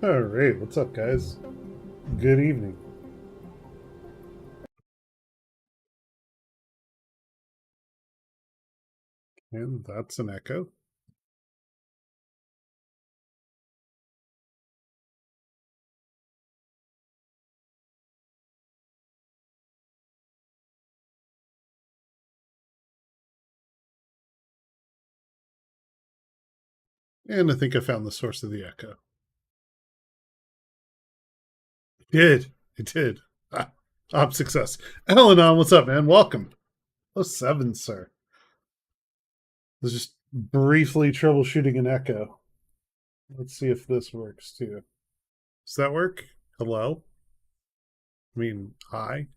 All right, what's up, guys? Good evening. And that's an echo. And I think I found the source of the echo. It did. Op success. Alanon, what's up, man? Welcome. Oh, seven, sir. I was just briefly troubleshooting an echo. Let's see if this works too. Does that work? Hello? I mean, hi?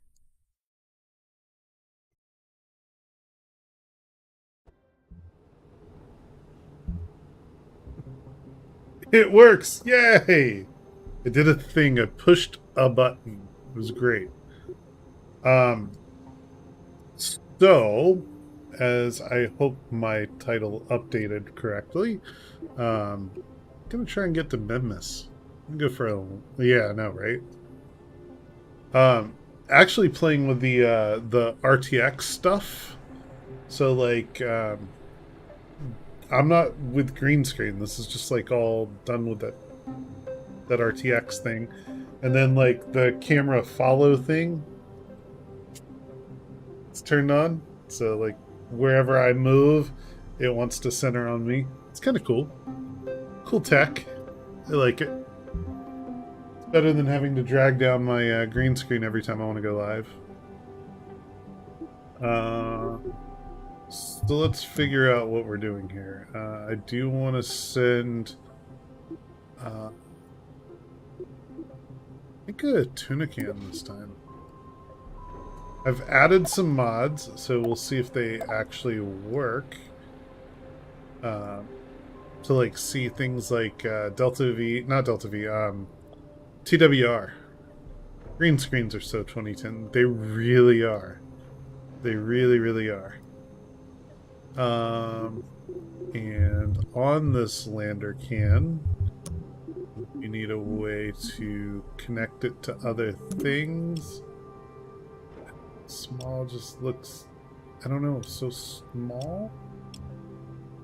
It works! Yay! It did a thing. I pushed a button. It was great. Um, so, as I hope my title updated correctly, I'm gonna try and get to Minmus. I'm go for a yeah, I know, right? Um, actually playing with the RTX stuff. So like, I'm not with green screen. This is just like all done with that RTX thing, and then like the camera follow thing. It's turned on, so like wherever I move, it wants to center on me. It's kind of cool. Cool tech. I like it. It's better than having to drag down my green screen every time I want to go live. So let's figure out what we're doing here. I do want to send. I think a tuna can this time. I've added some mods, so we'll see if they actually work. To like see things like Delta V, not Delta V, TWR. Green screens are so 2010. They really are. They really, really are. And on this lander can, you need a way to connect it to other things. Small just looks, I don't know, so small?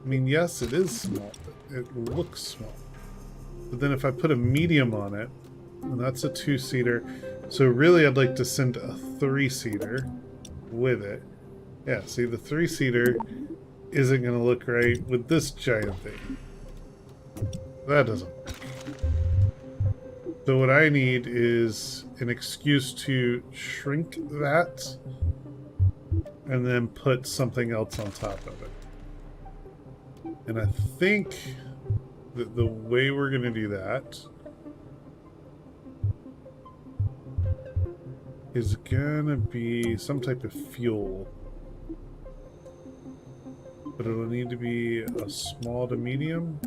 I mean, yes, it is small, but it looks small. But then if I put a medium on it, and that's a two-seater, so really I'd like to send a three-seater with it. Yeah, see, the three-seater isn't going to look right with this giant thing. That doesn't work. So what I need is an excuse to shrink that and then put something else on top of it. And I think that the way we're going to do that is going to be some type of fuel. But it'll need to be a small to medium,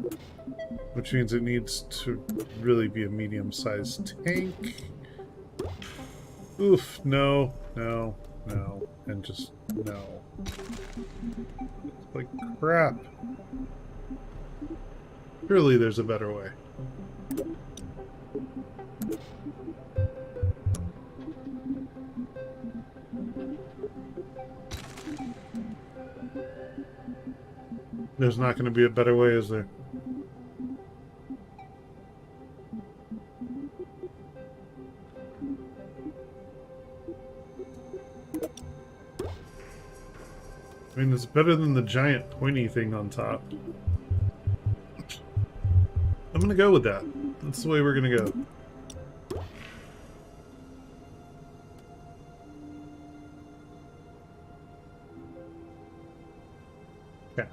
which means it needs to really be a medium-sized tank. Oof, no, no, no, and just no. Like crap. Surely there's a better way. There's not going to be a better way, is there? I mean, it's better than the giant pointy thing on top. I'm going to go with that. That's the way we're going to go. Okay.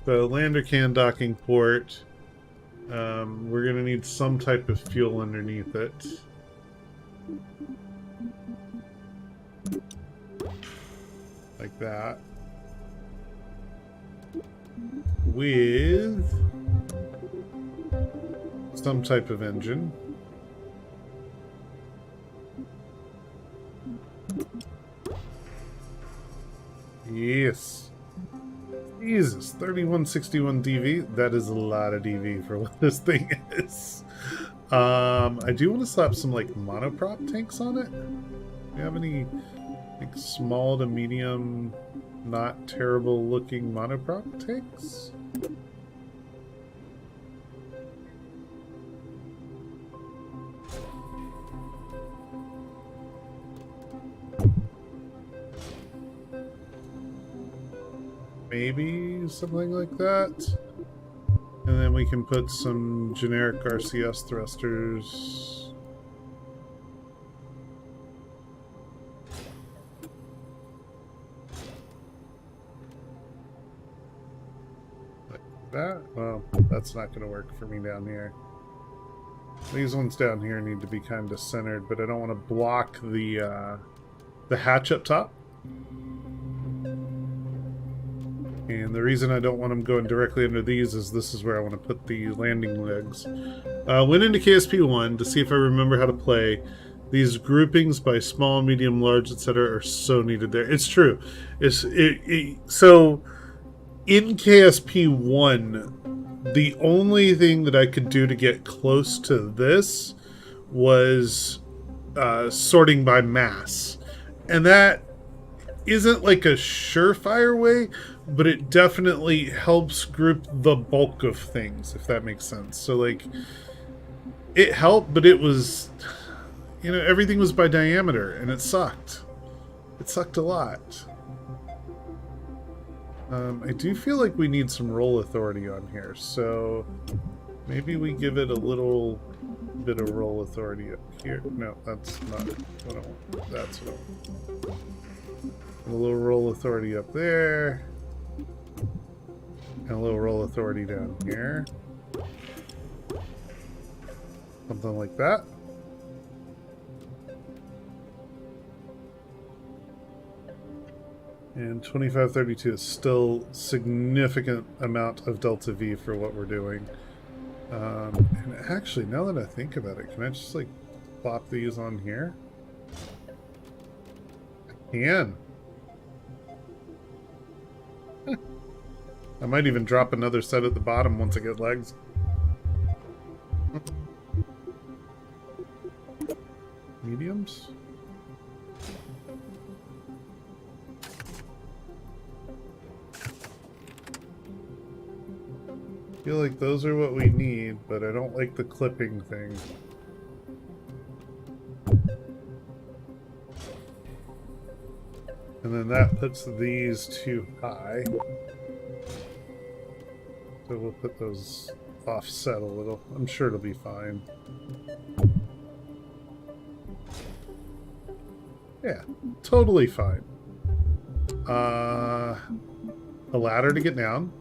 The lander can docking port. We're going to need some type of fuel underneath it. Like that. With some type of engine. Yes. Jesus, 3161 DV. That is a lot of DV for what this thing is. I do want to slap some like monoprop tanks on it. Do you have any like small to medium, not terrible looking monoprop tanks? Maybe something like that. And then we can put some generic RCS thrusters. Like that? Well, that's not going to work for me down here. These ones down here need to be kind of centered, but I don't want to block the hatch up top. And the reason I don't want them going directly under these is this is where I want to put the landing legs. Went into KSP 1 to see if I remember how to play. These groupings by small, medium, large, etc. are so needed there. It's true. So in KSP 1, the only thing that I could do to get close to this was sorting by mass. And that isn't like a surefire way, but it definitely helps group the bulk of things, if that makes sense. So like it helped, but it was, you know, everything was by diameter and it sucked. It sucked a lot. I do feel like we need some roll authority on here, so maybe we give it a little bit of roll authority up here. No, that's not what I want. That's what I want. A little roll authority up there. And a little roll authority down here. Something like that. And 2532 is still significant amount of delta V for what we're doing. And actually, now that I think about it, can I just like plop these on here? I can. I might even drop another set at the bottom once I get legs. Mediums? I feel like those are what we need, but I don't like the clipping thing. And then that puts these too high. So we'll put those offset a little. I'm sure it'll be fine. Yeah, totally fine. A ladder to get down.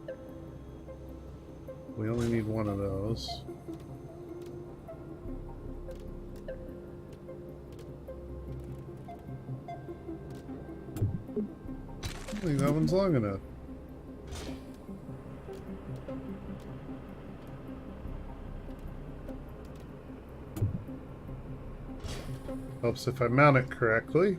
We only need one of those. I think that one's long enough. Helps if I mount it correctly.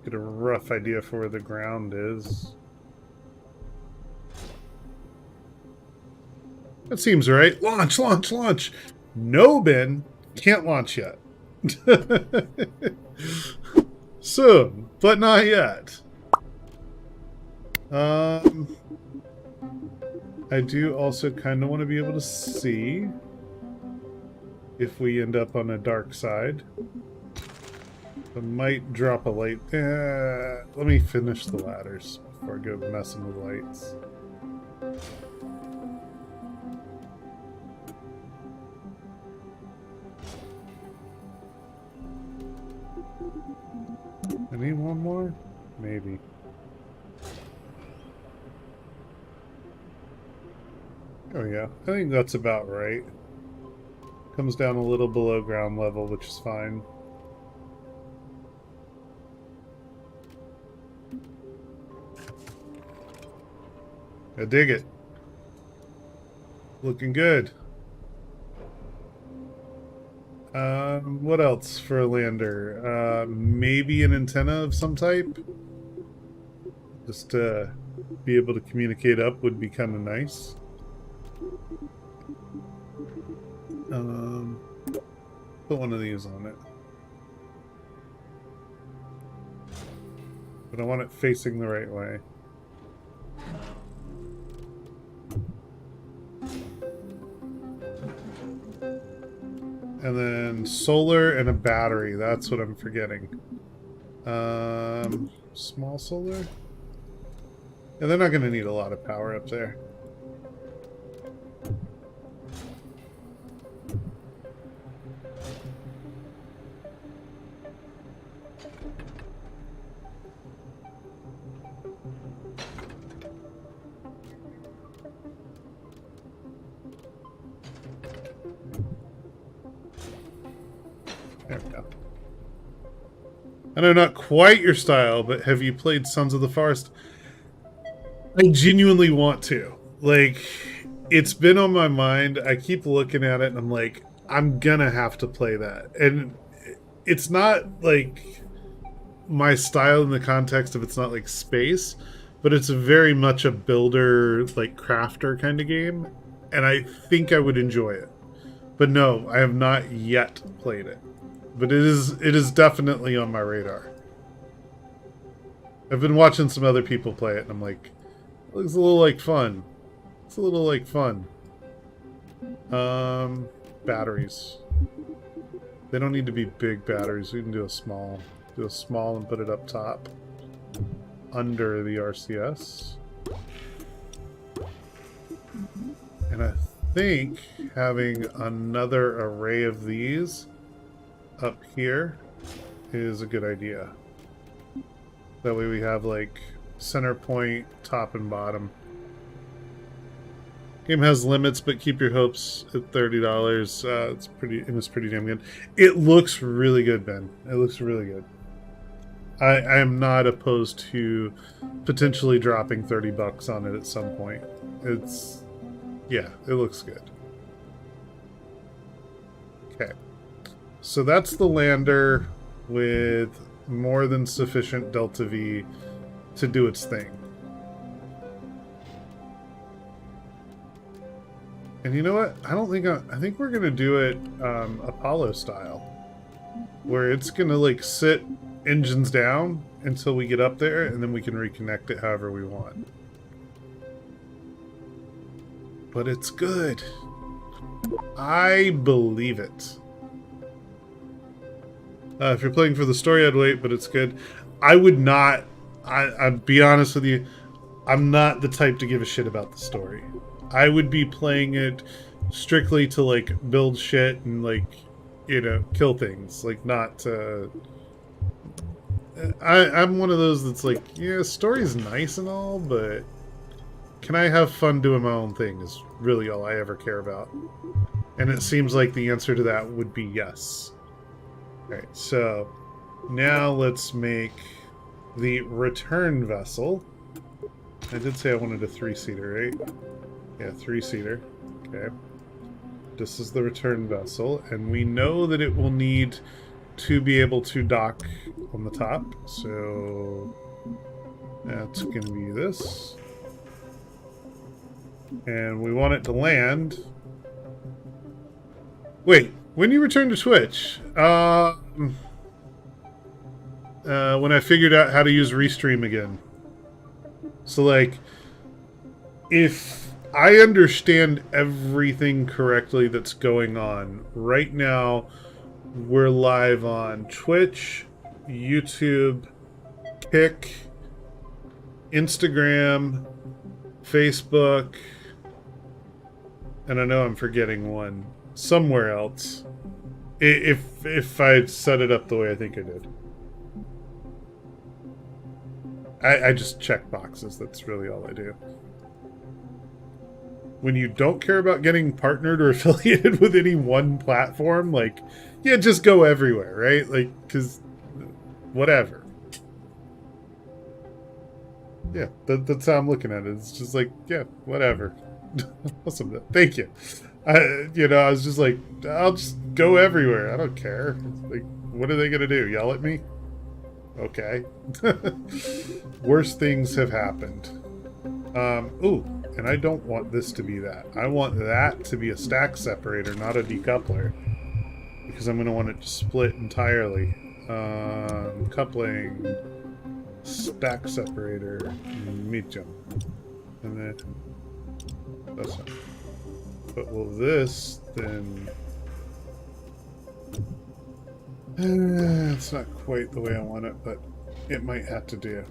Get a rough idea for where the ground is. That seems right. Launch, launch, launch. No, Ben. Can't launch yet. Soon, but not yet. I do also kind of want to be able to see if we end up on a dark side. I might drop a light. Let me finish the ladders before I go messing with lights. I need one more? Maybe. Oh yeah, I think that's about right. Comes down a little below ground level, which is fine. I dig it. Looking good. What else for a lander? Maybe an antenna of some type? Just to be able to communicate up would be kind of nice. Put one of these on it. But I want it facing the right way. And then solar and a battery. That's what I'm forgetting. Small solar? Yeah, they're not going to need a lot of power up there. There we go. I know not quite your style, but have you played Sons of the Forest? I genuinely want to. Like, it's been on my mind. I keep looking at it and I'm like, I'm gonna have to play that. And it's not like my style in the context of it's not like space, but it's very much a builder, like crafter kind of game. And I think I would enjoy it. But no, I have not yet played it. But it is definitely on my radar. I've been watching some other people play it and I'm like, it looks a little like fun. It's a little like fun. Batteries. They don't need to be big batteries. We can do a small. Do a small and put it up top. Under the RCS. And I think having another array of these up here is a good idea. That way we have like center point, top and bottom. Game has limits, but keep your hopes at $30. It was pretty damn good. It looks really good, Ben. It looks really good. I am not opposed to potentially dropping $30 on it at some point. Yeah, it looks good. Okay. So that's the lander with more than sufficient Delta V to do its thing. And you know what? I think we're gonna do it Apollo style, where it's gonna like sit engines down until we get up there, and then we can reconnect it however we want. But it's good. I believe it. If you're playing for the story, I'd wait, but it's good. I would not. I'd be honest with you. I'm not the type to give a shit about the story. I would be playing it strictly to like build shit and like, you know, kill things. Like not. I'm one of those that's like, yeah, story's nice and all, but can I have fun doing my own thing is really all I ever care about. And it seems like the answer to that would be yes. Alright, so now let's make the return vessel. I did say I wanted a 3-seater, right? Yeah, 3-seater. Okay. This is the return vessel, and we know that it will need to be able to dock on the top, so that's going to be this. And we want it to land. Wait, when you return to Twitch? When I figured out how to use Restream again. So, like, if I understand everything correctly that's going on, right now we're live on Twitch, YouTube, Kick, Instagram, Facebook, and I know I'm forgetting one. Somewhere else. If I set it up the way I think I did. I just check boxes. That's really all I do. When you don't care about getting partnered or affiliated with any one platform, like, yeah, just go everywhere, right? Like, because whatever. Yeah, that's how I'm looking at it. It's just like, yeah, whatever. Awesome. Thank you. You know, I was just like, I'll just go everywhere. I don't care. Like, what are they gonna do? Yell at me? Okay. Worse things have happened. Ooh, and I don't want this to be that. I want that to be a stack separator, not a decoupler. Because I'm gonna want it to split entirely. Coupling, stack separator, medium. And then that's not. But will this then... it's not quite the way I want it, but it might have to do.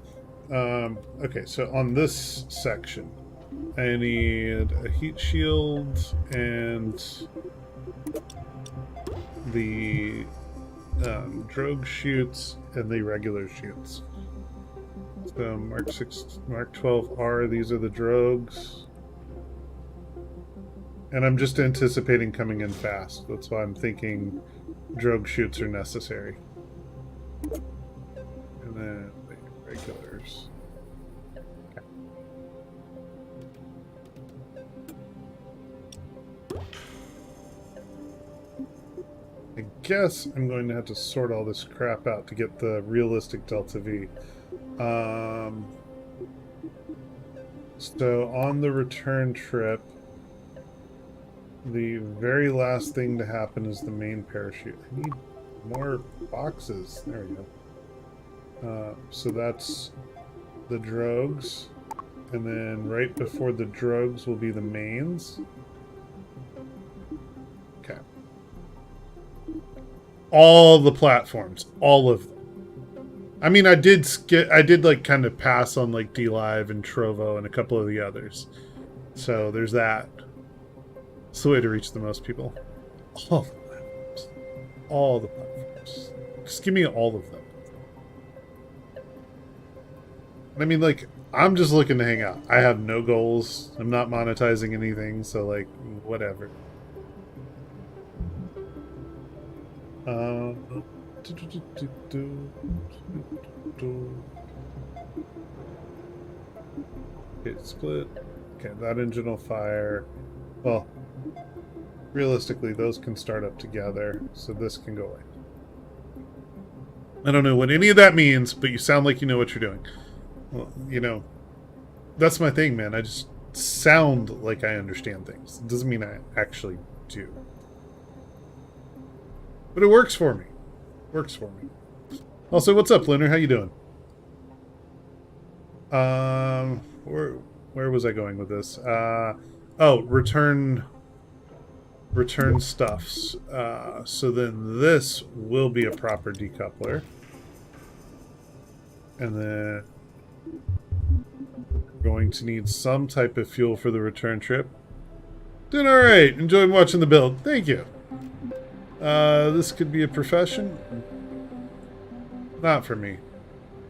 Okay, so on this section, I need a heat shield and the drogue chutes and the regular chutes. So Mark 6, Mark 12R, these are the drogues. And I'm just anticipating coming in fast. That's why I'm thinking drogue chutes are necessary. And then the regulars. Okay. I guess I'm going to have to sort all this crap out to get the realistic Delta V. So on the return trip, the very last thing to happen is the main parachute. I need more boxes. There we go. So that's the drogues. And then right before the drogues will be the mains. Okay. All the platforms. All of them. I mean, I did like kind of pass on like D-Live and Trovo and a couple of the others. So there's that. It's the way to reach the most people. All the platforms. All the platforms. Just give me all of them. I mean, like, I'm just looking to hang out. I have no goals. I'm not monetizing anything, so, like, whatever. Okay, split. Okay, that engine will fire. Well, realistically, those can start up together, so this can go away. I don't know what any of that means, but you sound like you know what you're doing. Well, you know, that's my thing, man. I just sound like I understand things. It doesn't mean I actually do. But it works for me. Works for me. Also, what's up, Leonard? How you doing? Where was I going with this? Oh, return stuffs. So then this will be a proper decoupler. And then we're going to need some type of fuel for the return trip. Doing alright. Enjoyed watching the build. Thank you. This could be a profession. Not for me.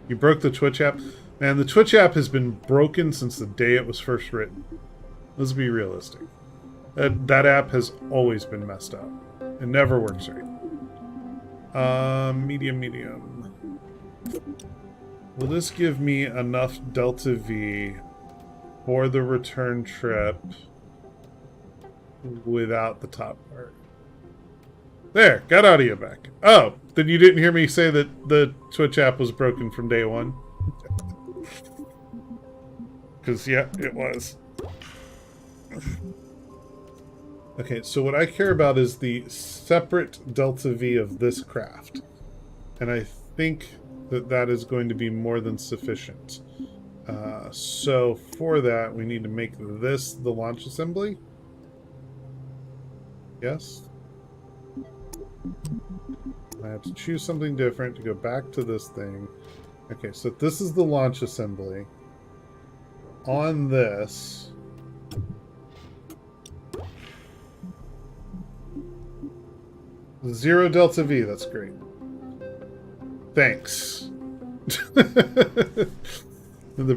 You broke the Twitch app? Man, the Twitch app has been broken since the day it was first written. Let's be realistic. That app has always been messed up. It never works right. Medium. Will this give me enough Delta V for the return trip without the top part? There, got audio back. Oh, then you didn't hear me say that the Twitch app was broken from day one? Because, yeah, it was. Okay, so what I care about is the separate Delta V of this craft. And I think that that is going to be more than sufficient. So for that, we need to make this the launch assembly. Yes? I have to choose something different to go back to this thing. Okay, so this is the launch assembly. On this... Zero Delta V, that's great. Thanks. The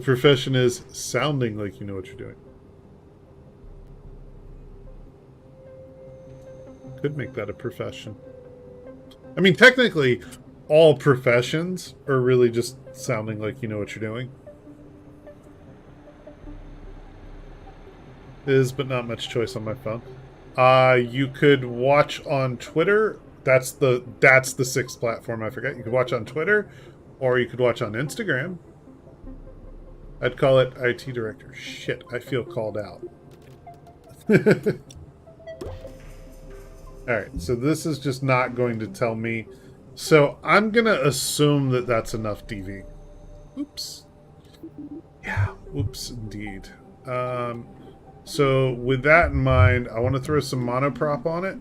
profession is sounding like you know what you're doing. Could make that a profession. I mean, technically, all professions are really just sounding like you know what you're doing. Is, but not much choice on my phone. You could watch on Twitter. That's the sixth platform I forget. You could watch on Twitter, or you could watch on Instagram. I'd call it IT director. Shit, I feel called out. Alright, so this is just not going to tell me. So I'm going to assume that that's enough DV. Oops. Yeah, oops indeed. So with that in mind, I want to throw some monoprop on it.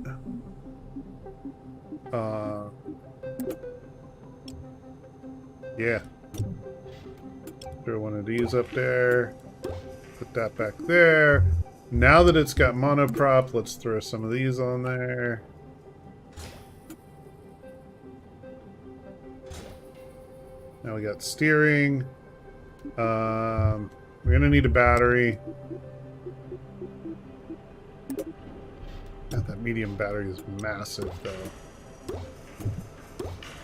Yeah. Throw one of these up there. Put that back there. Now that it's got monoprop, let's throw some of these on there. Now we got steering. We're gonna need a battery. God, that medium battery is massive, though.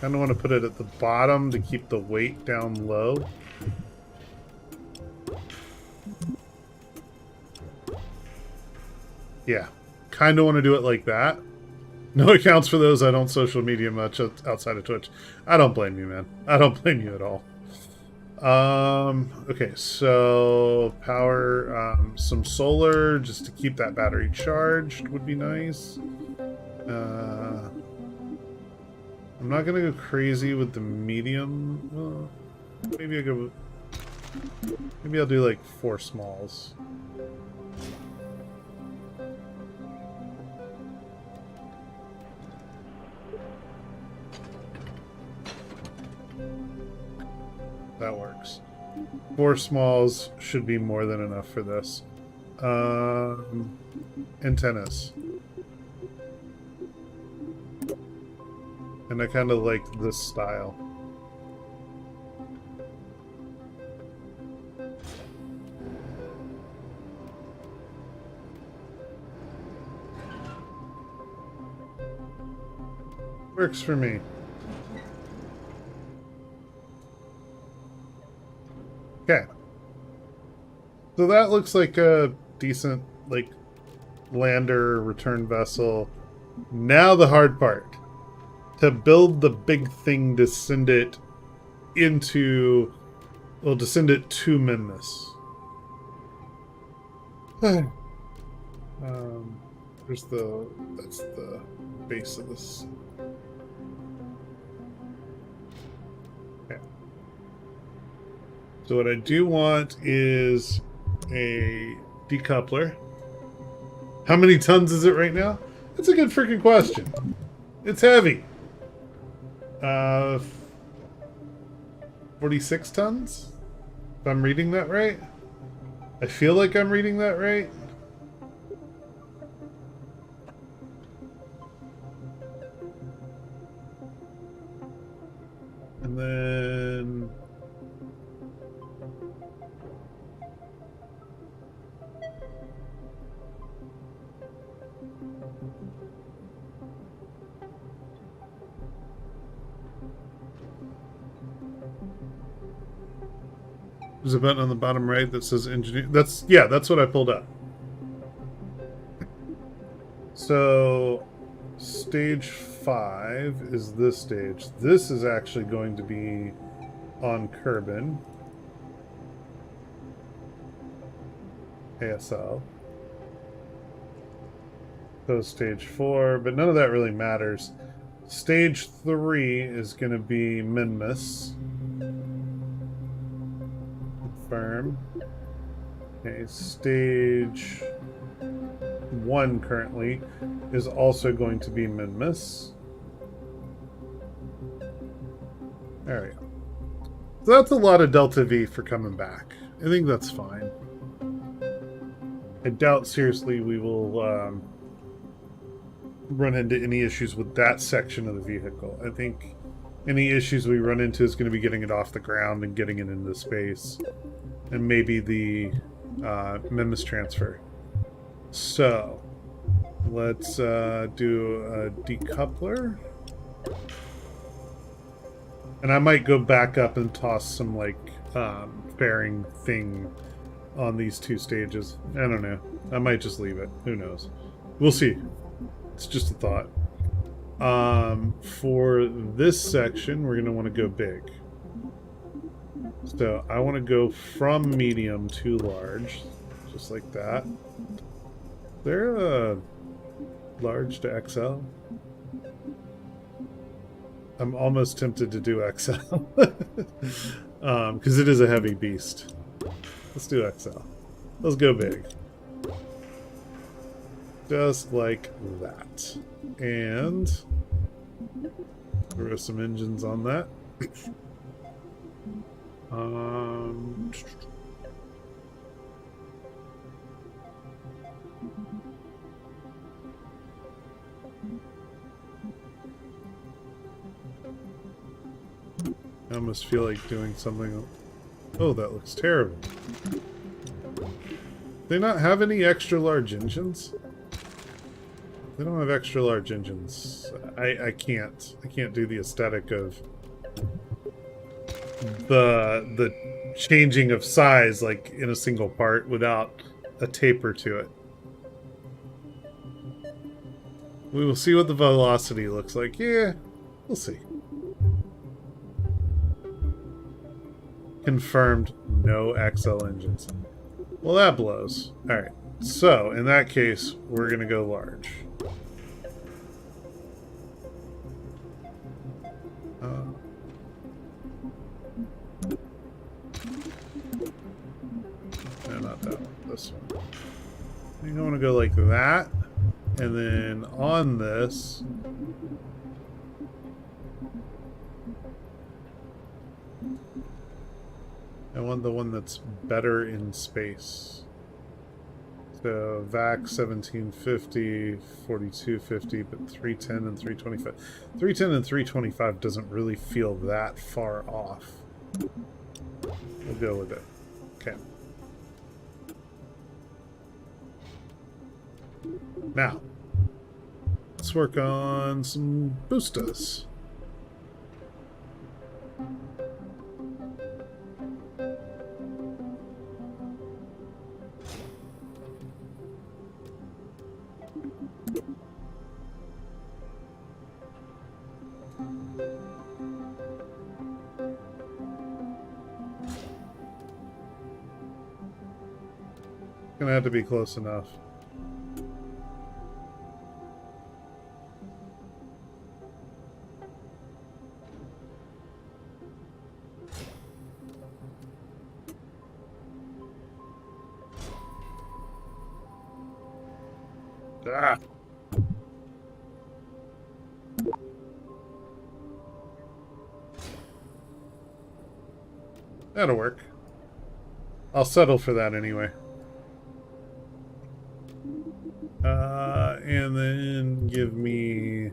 Kind of want to put it at the bottom to keep the weight down low. Yeah, kind of want to do it like that. No accounts for those. I don't social media much outside of Twitch. I don't blame you, man. I don't blame you at all. Okay, so power, some solar just to keep that battery charged would be nice. I'm not gonna go crazy with the medium. Well, maybe I'll do like 4 smalls. That works. 4 smalls should be more than enough for this. Antennas. And I kind of like this style. Works for me. Okay. So that looks like a decent, like, lander return vessel. Now the hard part. To build the big thing to send it into... Well, to send it to Minmus. That's the base of this. Okay. So what I do want is a decoupler. How many tons is it right now? That's a good freaking question. It's heavy. 46 tons? If I'm reading that right? I feel like I'm reading that right. And then... There's a button on the bottom right that says engineer. That's what I pulled up. So, stage 5 is this stage. This is actually going to be on Kerbin. ASL. So stage 4, but none of that really matters. Stage 3 is going to be Minmus. Confirm. Okay, stage 1 currently is also going to be Minmus. There we go. So that's a lot of Delta V for coming back. I think that's fine. I doubt seriously we will run into any issues with that section of the vehicle. I think any issues we run into is going to be getting it off the ground and getting it into space. And maybe the Minmus transfer. So, let's do a decoupler. And I might go back up and toss some, like, fairing thing on these 2 stages. I don't know. I might just leave it. Who knows? We'll see. It's just a thought. For this section, we're going to want to go big. So I want to go from medium to large, just like that. They're large to XL. I'm almost tempted to do XL because it is a heavy beast. Let's do XL. Let's go big. Just like that. And throw some engines on that. I almost feel like doing something. Oh, that looks terrible. Do they not have any extra large engines? They don't have extra large engines. I can't do the aesthetic of the changing of size like in a single part without a taper to it. We will see what the velocity looks like. Yeah, we'll see. Confirmed, no XL engines. Well, that blows. Alright, so in that case, we're going to go large. No, not that one. This one. I think I want to go like that. And then on this... I want the one that's better in space. So VAC 1750, 4250, but 310 and 325. 310 and 325 doesn't really feel that far off. We'll go with it. Okay. Now, let's work on some boostas. Gonna have to be close enough. Ah. That'll work. I'll settle for that anyway. And then give me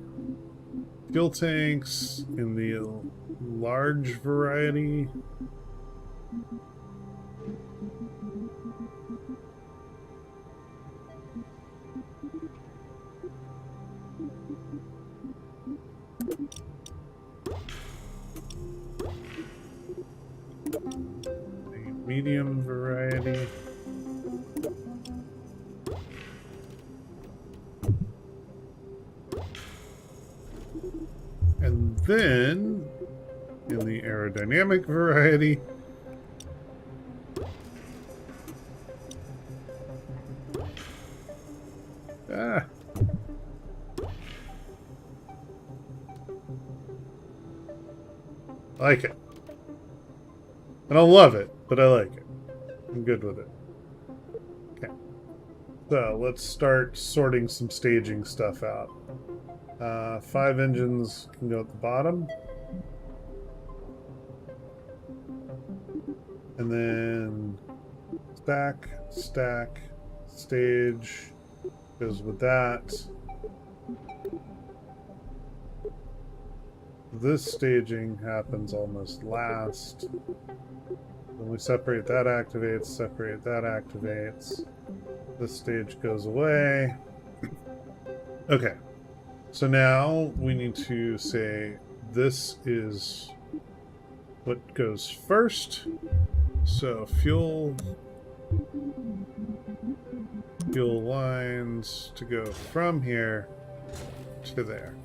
fuel tanks in the large variety. The medium variety. And then, in the aerodynamic variety, I like it. I don't love it, but I like it. I'm good with it. Okay. So, let's start sorting some staging stuff out. 5 engines can go at the bottom. And then stack, stack, stage goes with that. This staging happens almost last. Then we separate that activates, separate that activates. This stage goes away. Okay. So now we need to say this is what goes first. So fuel fuel lines to go from here to there.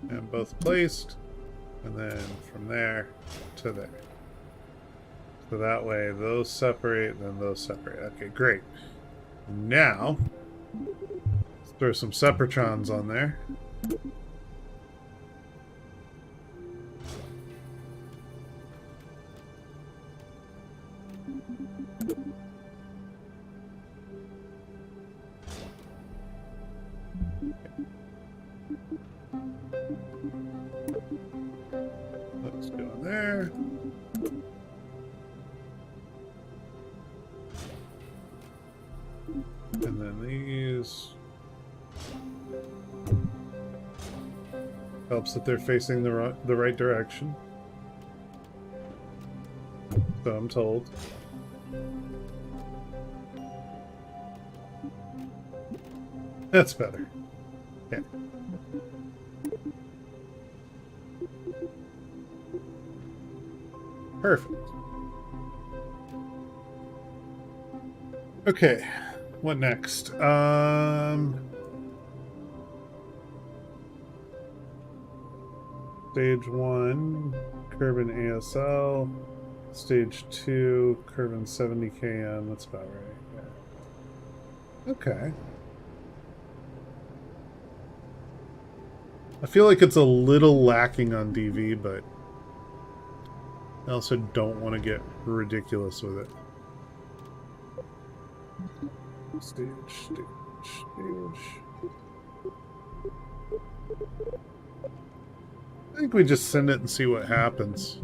And both placed, and then from there to there. So that way those separate, then those separate. Okay, great. Now, let's throw some Separatrons on there. Let's go in there. And then these. Helps that they're facing the right direction. So I'm told. That's better. Yeah. Perfect. Okay. What next? Stage 1, Kerbin ASL. Stage 2, Kerbin 70 km. That's about right. Yeah. Okay. I feel like it's a little lacking on DV, but I also don't want to get ridiculous with it. Stage. I think we just send it and see what happens.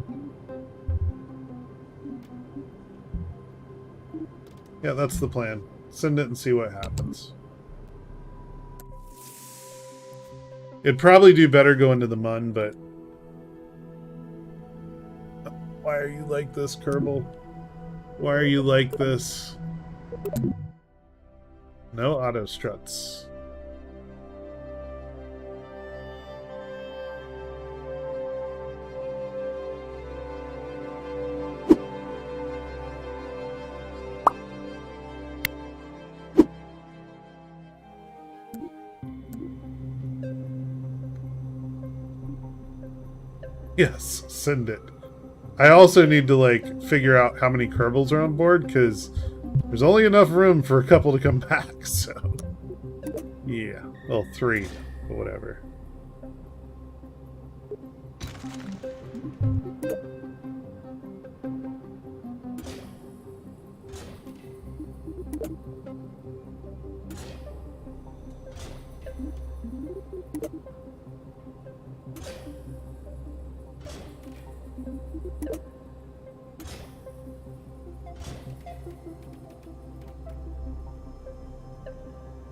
Yeah, that's the plan. Send it and see what happens. It'd probably do better going to the Mun, but... Why are you like this, Kerbal? Why are you like this? No auto struts. Yes, send it. I also need to, like, figure out how many Kerbals are on board, because there's only enough room for a couple to come back, so... Yeah. Well, 3, but whatever.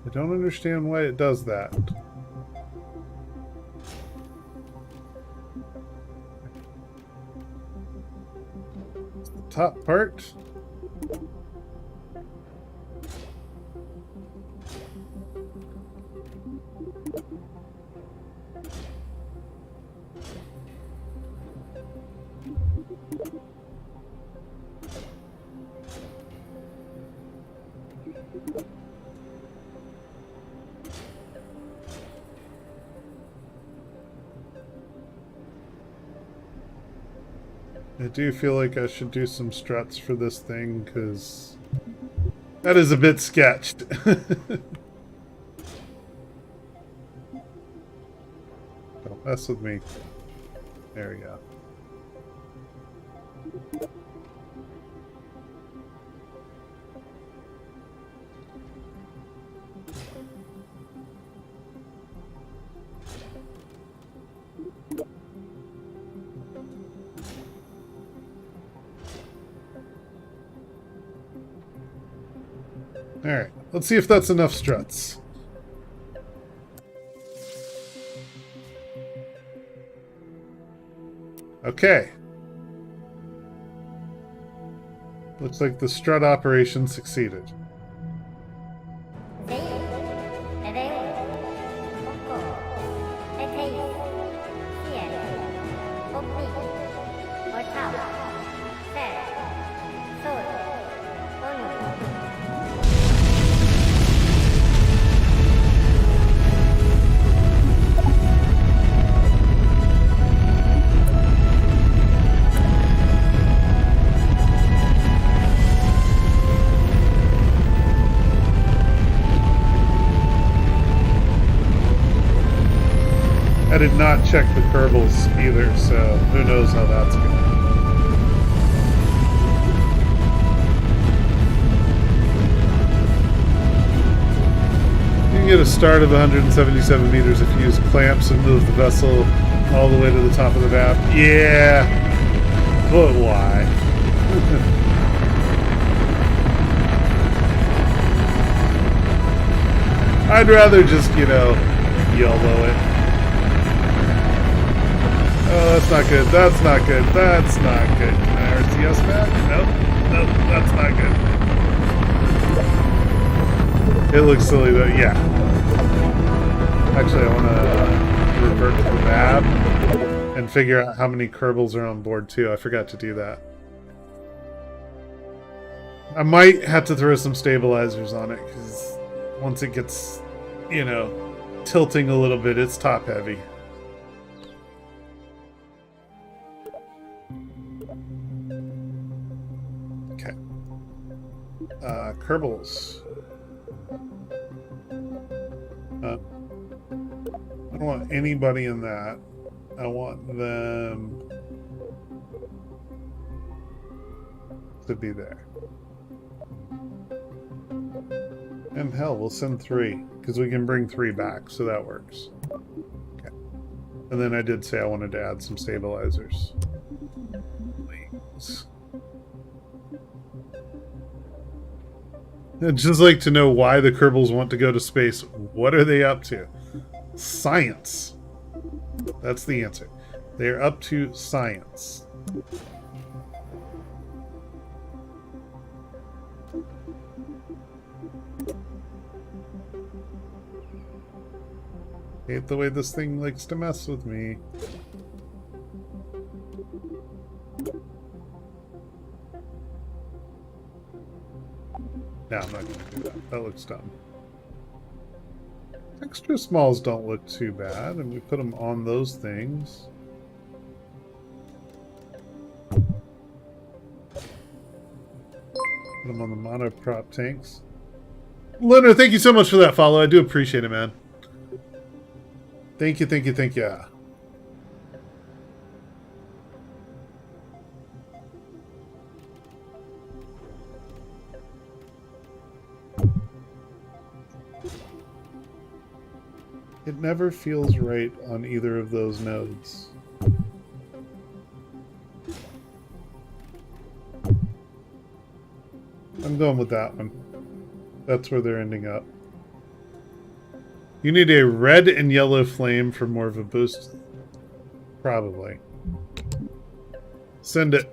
I don't understand why it does that. The top part. I do feel like I should do some struts for this thing, because that is a bit sketched. Don't mess with me. There we go. Alright, let's see if that's enough struts. Okay. Looks like the strut operation succeeded. I did not check the Kerbals either, so who knows how that's going. You can get a start of 177 meters if you use clamps and move the vessel all the way to the top of the map. Yeah, but why? I'd rather just, YOLO it. Oh, that's not good. That's not good. That's not good. Can I RTS back? Nope. Nope, that's not good. It looks silly though. Yeah. Actually, I want to revert to the map and figure out how many Kerbals are on board too. I forgot to do that. I might have to throw some stabilizers on it because once it gets, tilting a little bit, it's top heavy. Okay. Kerbals. I don't want anybody in that. I want them to be there. And hell, we'll send 3, because we can bring 3 back, so that works. Okay. And then I did say I wanted to add some stabilizers. Please. I'd just like to know why the Kerbals want to go to space. What are they up to? Science. That's the answer. They're up to science. Hate the way this thing likes to mess with me. No, I'm not going to do that. That looks dumb. Extra smalls don't look too bad, and we put them on those things. Put them on the monoprop tanks. Leonard, thank you so much for that follow. I do appreciate it, man. Thank you, thank you, thank you. It never feels right on either of those nodes. I'm going with that one. That's where they're ending up. You need a red and yellow flame for more of a boost. Probably. Send it.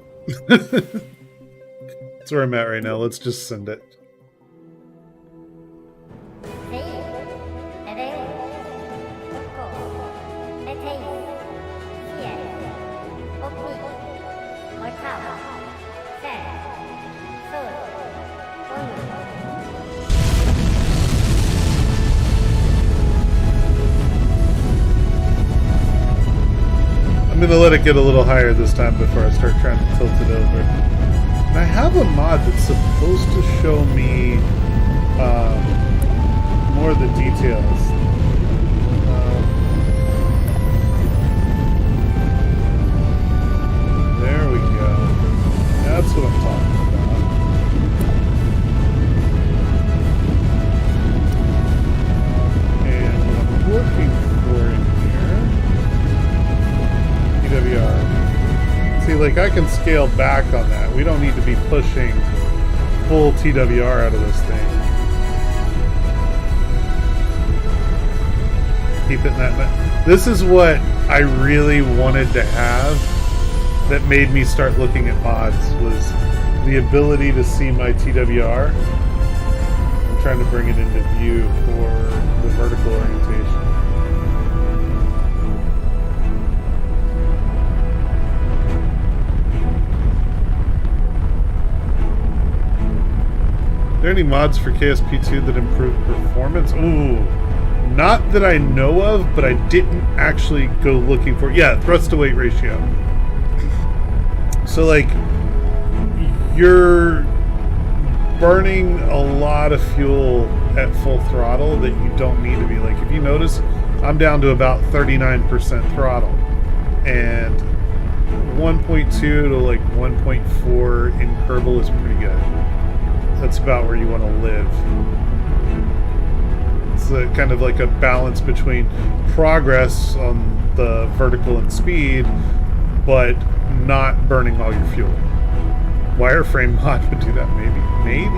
That's where I'm at right now. Let's just send it. I'm gonna let it get a little higher this time before I start trying to tilt it over. And I have a mod that's supposed to show me more of the details. There we go. That's what I'm talking about. And what I'm looking for in here, TWR. See, like, I can scale back on that. We don't need to be pushing full TWR out of this thing. Keep it in that. This is what I really wanted to have that made me start looking at mods, was the ability to see my TWR. I'm trying to bring it into view for the vertical orientation. Are there any mods for KSP2 that improve performance? Ooh, not that I know of, but I didn't actually go looking for. Yeah, thrust to weight ratio. So, like, you're burning a lot of fuel at full throttle that you don't need to be. Like, if you notice, I'm down to about 39% throttle. And 1.2 to like 1.4 in Kerbal is pretty good. That's about where you want to live. It's kind of like a balance between progress on the vertical and speed, but not burning all your fuel. Wireframe mod would do that, maybe.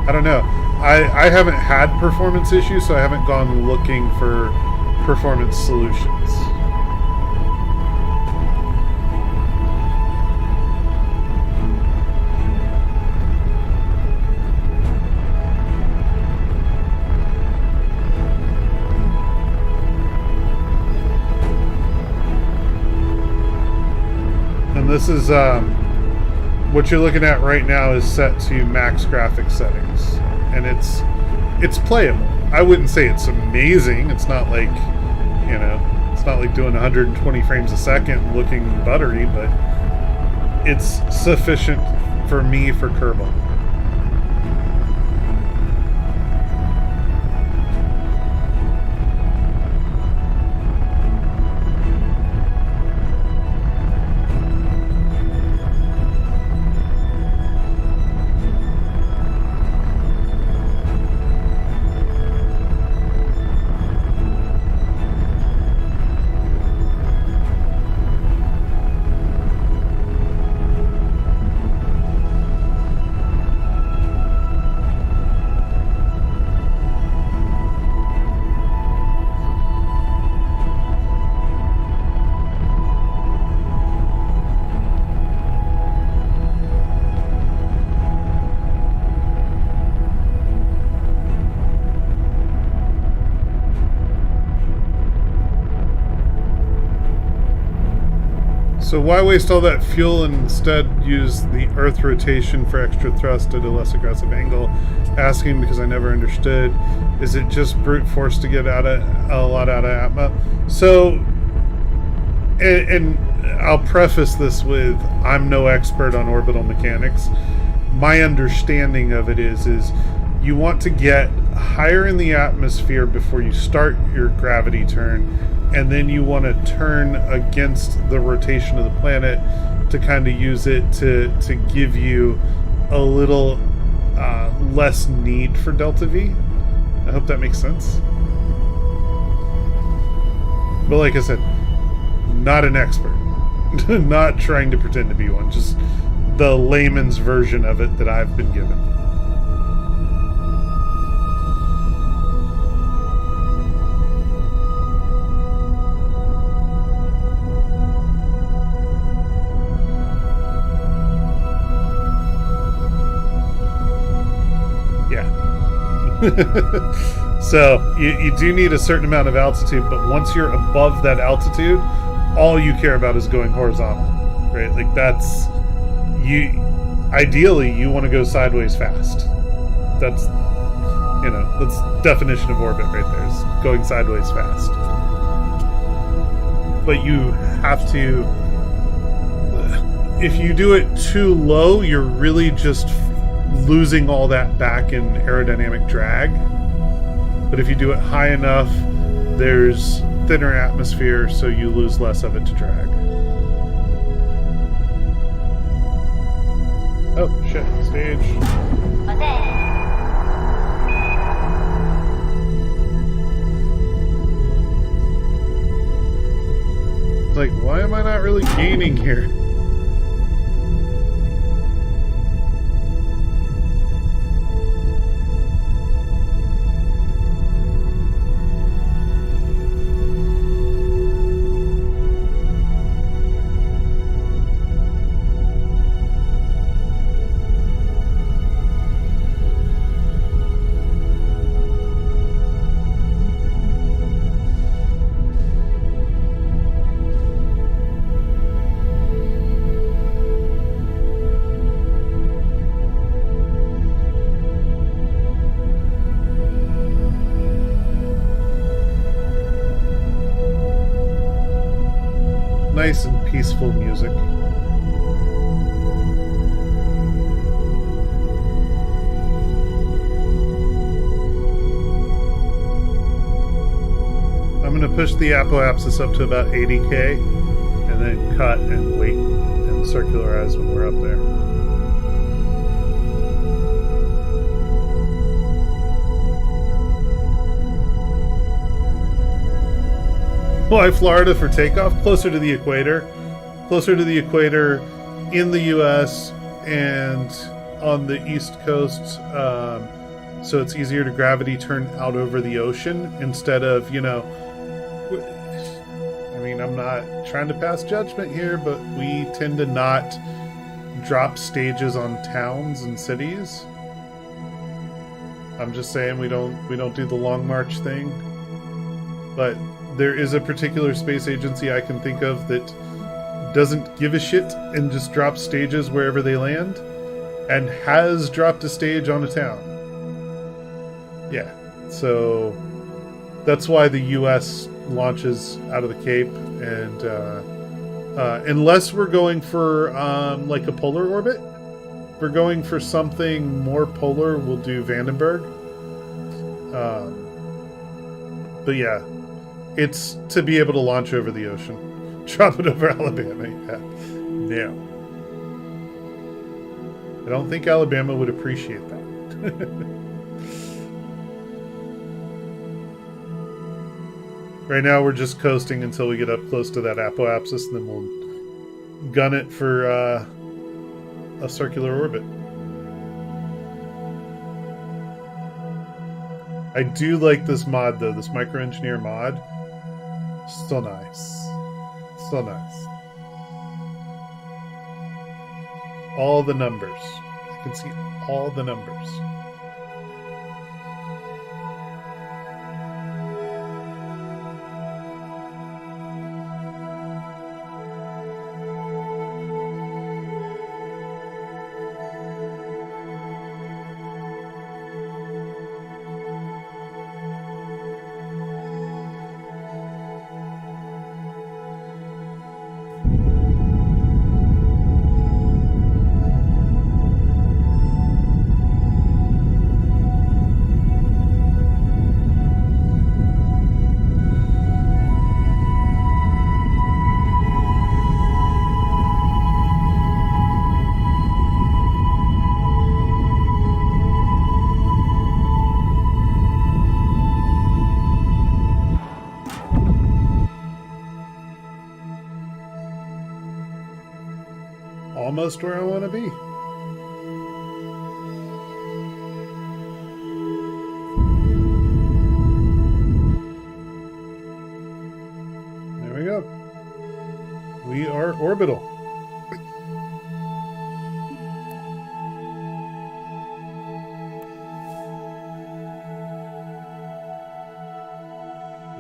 I don't know. I haven't had performance issues, so I haven't gone looking for performance solutions. And this is what you're looking at right now is set to max graphics settings, and it's playable. I wouldn't say it's amazing. It's not like, you know, it's not like doing 120 frames a second looking buttery, but it's sufficient for me for Kerbal. So why waste all that fuel and instead use the Earth rotation for extra thrust at a less aggressive angle? Asking because I never understood. Is it just brute force to get a lot out of Atma? So, and I'll preface this with, I'm no expert on orbital mechanics. My understanding of it is you want to get higher in the atmosphere before you start your gravity turn, and then you want to turn against the rotation of the planet to kind of use it to give you a little less need for delta V. I hope that makes sense. But like I said, not an expert. Not trying to pretend to be one. Just the layman's version of it that I've been given. So you do need a certain amount of altitude, but once you're above that altitude, all you care about is going horizontal, right? Like that's ideally you want to go sideways fast. That's definition of orbit right there, is going sideways fast. But you have to, if you do it too low, you're really just losing all that back in aerodynamic drag. But if you do it high enough, there's thinner atmosphere, so you lose less of it to drag. Oh shit, stage. It's like, why am I not really gaining here? Nice and peaceful music. push the apoapsis up to about 80K, and then cut and wait and circularize when we're up there. Why Florida for takeoff? Closer to the equator. Closer to the equator in the U.S. and on the East Coast. So it's easier to gravity turn out over the ocean instead of, you know... I mean, I'm not trying to pass judgment here, but we tend to not drop stages on towns and cities. I'm just saying we don't do the Long March thing. But there is a particular space agency I can think of that doesn't give a shit and just drops stages wherever they land, and has dropped a stage on a town. Yeah, so that's why the U.S. launches out of the Cape, and unless we're going for like a polar orbit, if we're going for something more polar, we'll do Vandenberg. But yeah, it's to be able to launch over the ocean. Drop it over Alabama, yeah. No. I don't think Alabama would appreciate that. Right now we're just coasting until we get up close to that apoapsis, and then we'll gun it for a circular orbit. I do like this mod, though. This microengineer mod. So nice. So nice. All the numbers. I can see all the numbers. Almost where I want to be. There we go. We are orbital.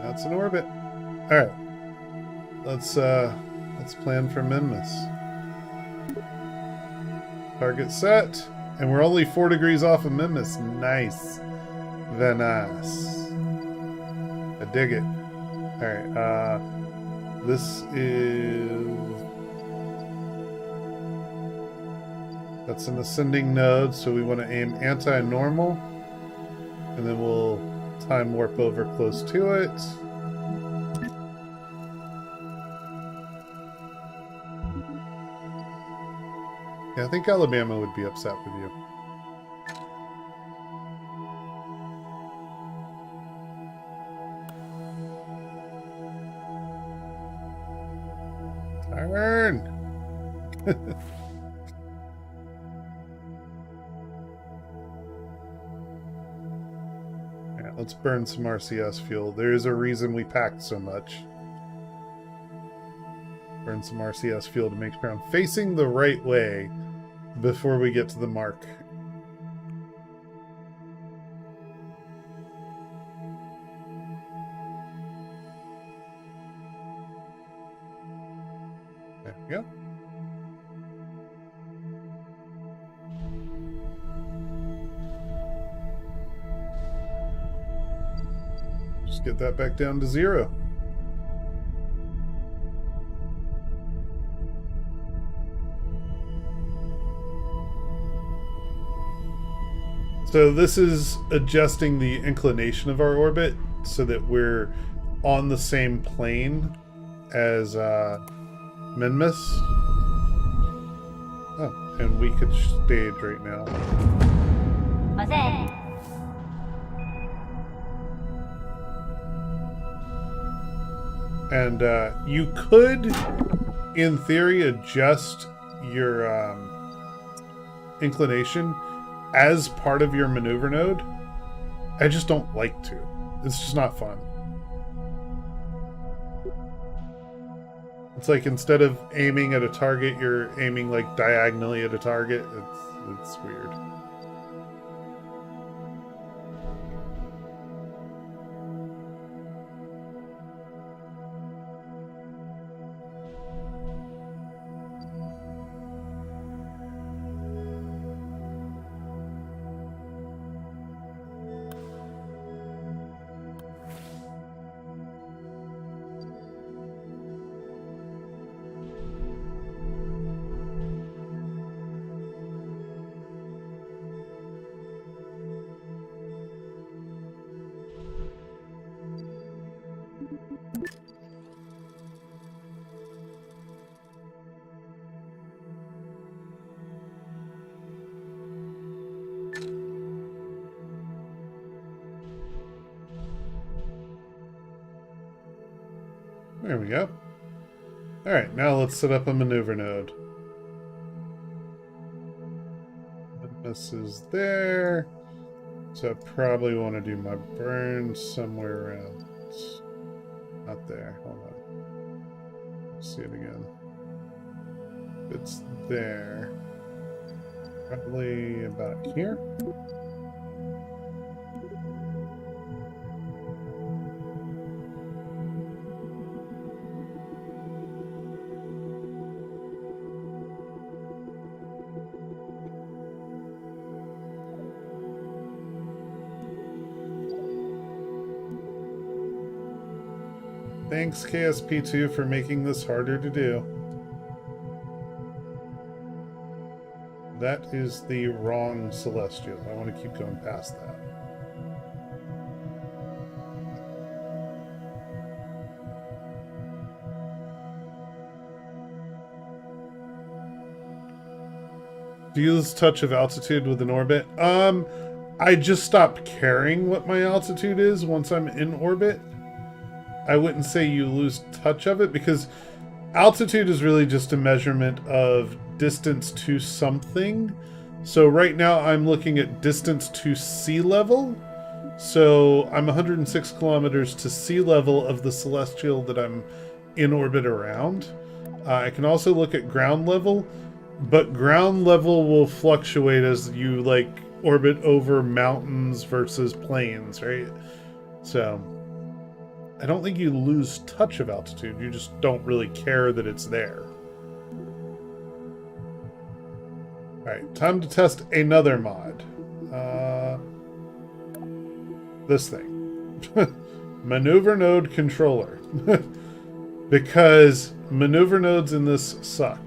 That's an orbit. All right. Let's plan for Minmus. Target set, and we're only 4 degrees off of Minmus. Nice. Very nice. I dig it. Alright, this is... That's an ascending node, so we want to aim anti-normal, and then we'll time warp over close to it. Yeah, I think Alabama would be upset with you. Turn! Yeah, let's burn some RCS fuel. There is a reason we packed so much. Burn some RCS fuel to make sure I'm facing the right way before we get to the mark. There we go. Just get that back down to 0. So this is adjusting the inclination of our orbit so that we're on the same plane as Minmus. Oh, and we could stage right now. And you could, in theory, adjust your inclination as part of your maneuver node. I just don't like to. It's just not fun. It's like instead of aiming at a target, you're aiming like diagonally at a target. It's weird. There we go. Alright, now let's set up a maneuver node. This is there. So I probably want to do my burn somewhere around. Not there. Hold on. Let's see it again. It's there. Probably about here. Thanks, KSP2, for making this harder to do. That is the wrong celestial. I want to keep going past that. Do you lose touch of altitude with an orbit? I just stopped caring what my altitude is once I'm in orbit. I wouldn't say you lose touch of it, because altitude is really just a measurement of distance to something. So right now I'm looking at distance to sea level. So I'm 106 kilometers to sea level of the celestial that I'm in orbit around. I can also look at ground level, but ground level will fluctuate as you like orbit over mountains versus plains, right? So I don't think you lose touch of altitude. You just don't really care that it's there. Alright, time to test another mod. This thing. Maneuver node controller. Because maneuver nodes in this suck.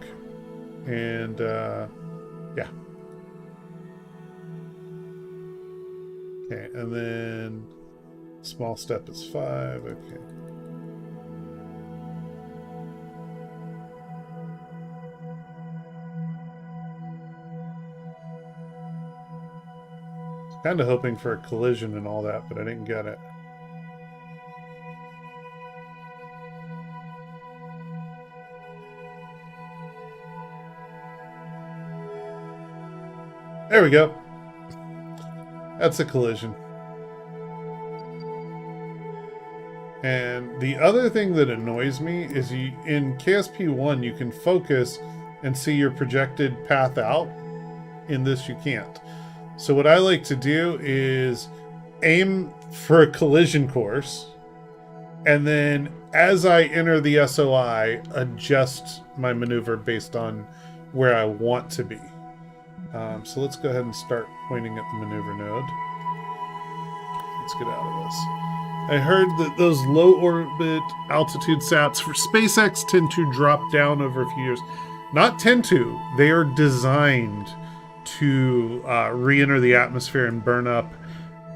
And, yeah. Okay, and then small step is 5. Okay. Kind of hoping for a collision and all that, but I didn't get it. There we go. That's a collision. And the other thing that annoys me is in KSP1 you can focus and see your projected path out. In this you can't. So what I like to do is aim for a collision course, and then as I enter the SOI, adjust my maneuver based on where I want to be. So let's go ahead and start pointing at the maneuver node. Let's get out of this. I heard that those low orbit altitude sats for SpaceX tend to drop down over a few years. Not tend to, they are designed to re-enter the atmosphere and burn up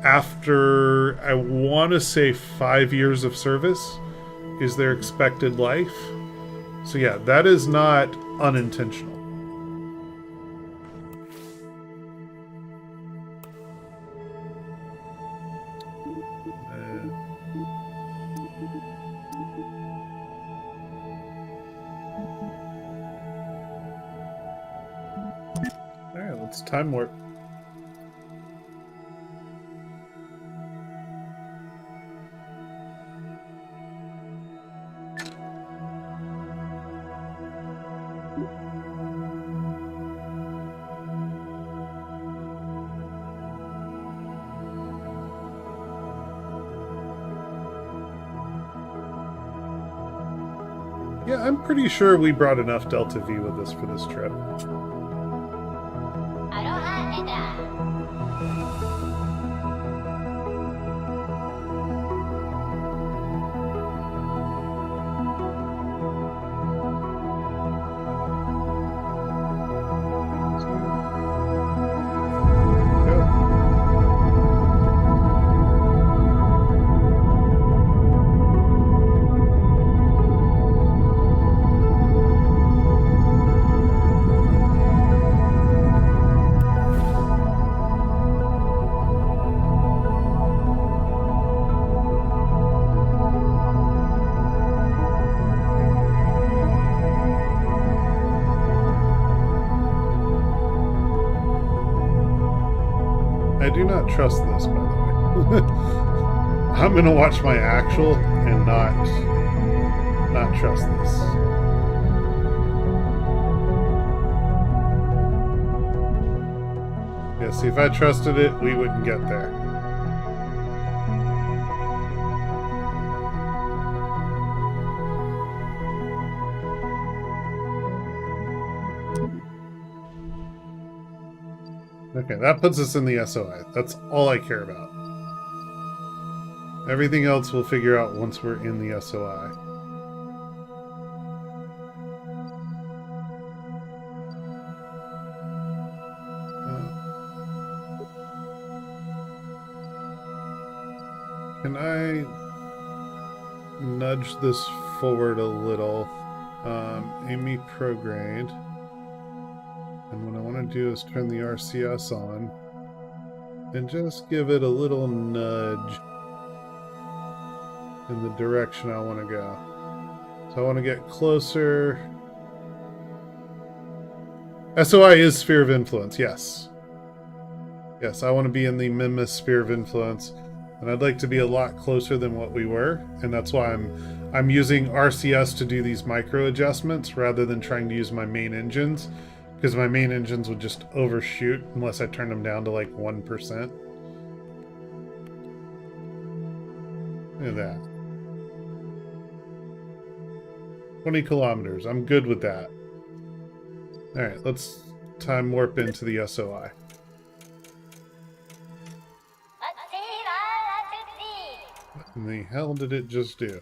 after, I want to say 5 years of service is their expected life. So yeah, that is not unintentional. Alright, let's time warp. Yeah, I'm pretty sure we brought enough Delta V with us for this trip. I do not trust this, by the way. I'm gonna watch my actual and not trust this. Yeah, see, if I trusted it, we wouldn't get there. Okay, that puts us in the SOI. That's all I care about. Everything else we'll figure out once we're in the SOI. Can I nudge this forward a little? Amy Prograde. And what I want to do is turn the RCS on and just give it a little nudge in the direction I want to go. So I want to get closer. SOI is Sphere of Influence, yes. Yes, I want to be in the Minmus Sphere of Influence, and I'd like to be a lot closer than what we were, and that's why I'm using RCS to do these micro adjustments rather than trying to use my main engines, because my main engines would just overshoot unless I turned them down to like 1%. Look at that. 20 kilometers. I'm good with that. Alright, let's time warp into the SOI. What in the hell did it just do?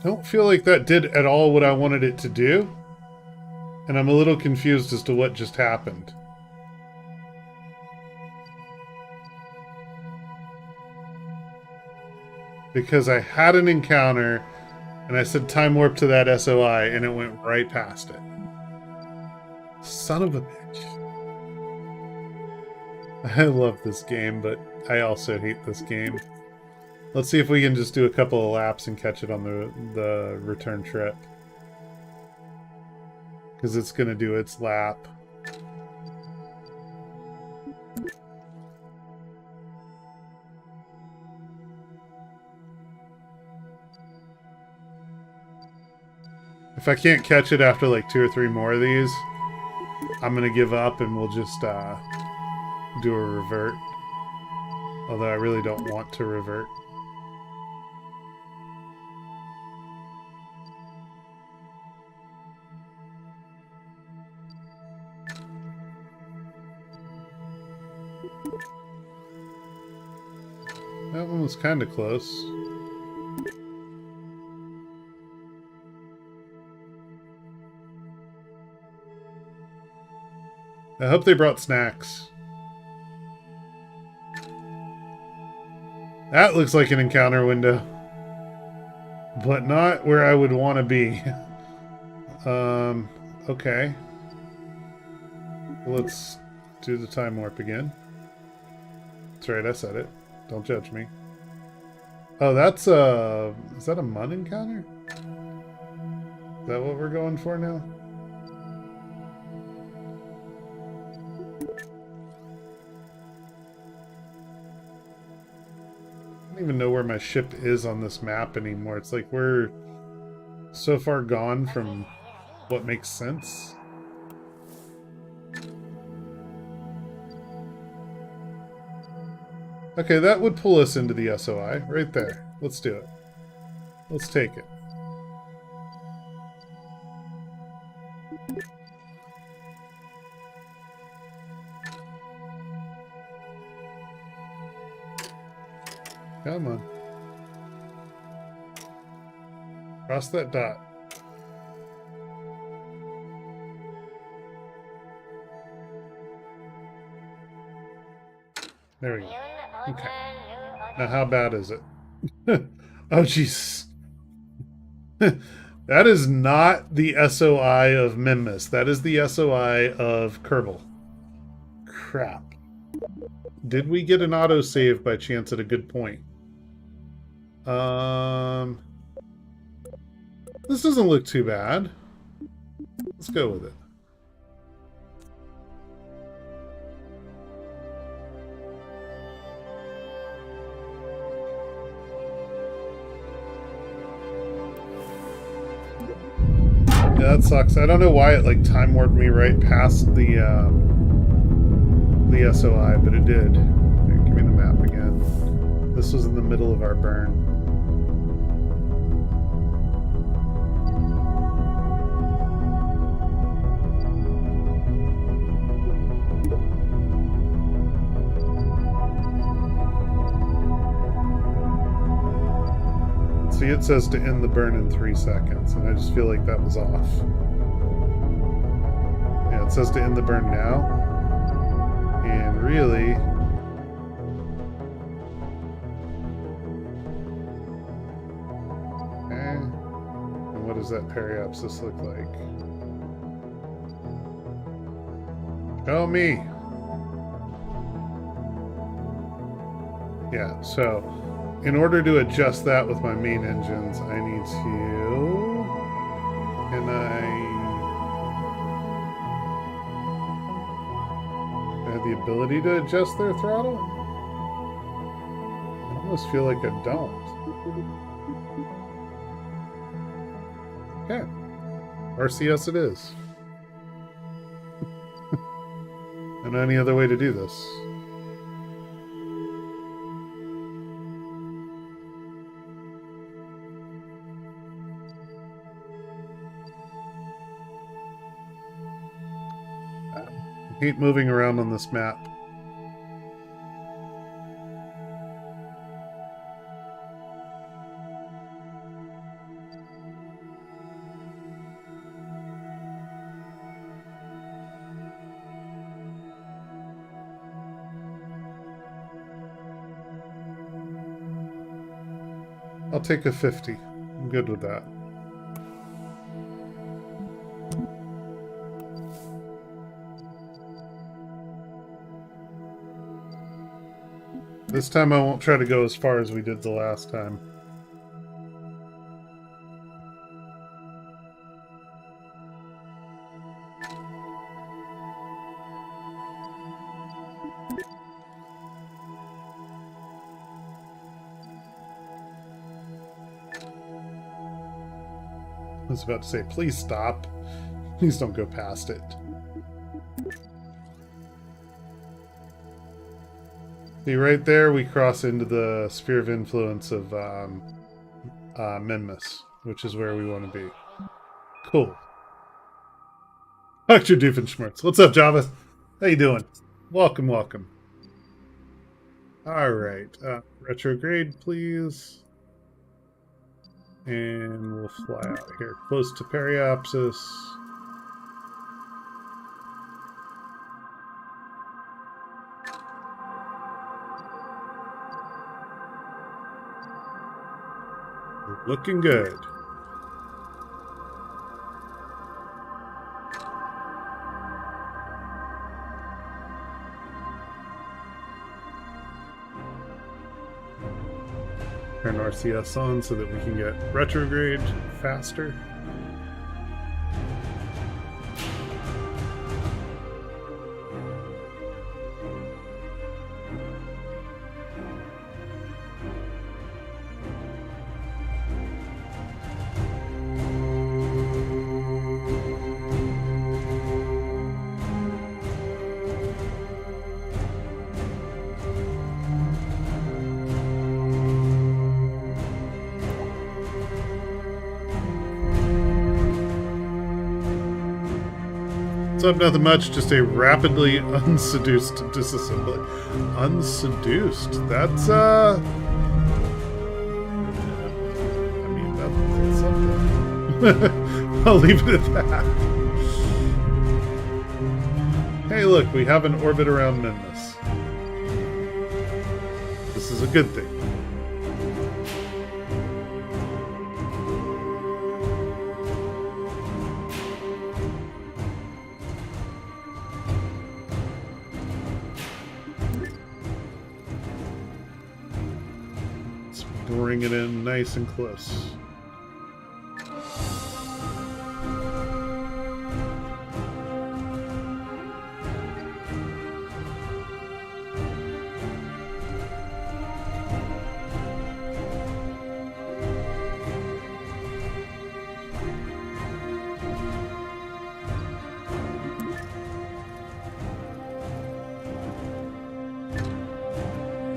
Don't feel like that did at all what I wanted it to do. And I'm a little confused as to what just happened. Because I had an encounter, and I said time warp to that SOI, and it went right past it. Son of a bitch. I love this game, but I also hate this game. Let's see if we can just do a couple of laps and catch it on the return trip. Because it's going to do its lap. If I can't catch it after like 2 or 3 more of these, I'm going to give up and we'll just do a revert. Although I really don't want to revert. That one was kind of close. I hope they brought snacks. That looks like an encounter window. But not where I would want to be. Okay. Let's do the time warp again. That's right, I said it. Don't judge me. Oh, that's is that a Mun encounter? Is that what we're going for now? I don't even know where my ship is on this map anymore. It's like we're so far gone from what makes sense. Okay, that would pull us into the SOI right there. Let's do it. Let's take it. Come on. Cross that dot. There we go. Okay. Now how bad is it? Oh, jeez. That is not the SOI of Minmus. That is the SOI of Kerbal. Crap. Did we get an autosave by chance at a good point? This doesn't look too bad. Let's go with it. Yeah, that sucks. I don't know why it like time warped me right past the SOI, but it did. Here, give me the map again. This was in the middle of our burn. See, it says to end the burn in 3 seconds, and I just feel like that was off. Yeah, it says to end the burn now. And really... Okay. And what does that periapsis look like? Show me! Yeah, so... in order to adjust that with my main engines, I need to... Can I have the ability to adjust their throttle? I almost feel like I don't. Okay. RCS it is. And any other way to do this? I hate moving around on this map. I'll take a 50. I'm good with that. This time I won't try to go as far as we did the last time. I was about to say, please stop. Please don't go past it. See, right there, we cross into the sphere of influence of Minmus, which is where we want to be. Cool. Dr. Doofenshmirtz. What's up, Java? How you doing? Welcome, welcome. All right. Retrograde, please. And we'll fly out of here. Close to periapsis. Looking good. Turn RCS on so that we can get retrograde faster. What's up? Nothing much. Just a rapidly unseduced disassembly. Unseduced? That's, I mean, that's something. I'll leave it at that. Hey, look, we have an orbit around Minmus. This is a good thing. Bring it in nice and close.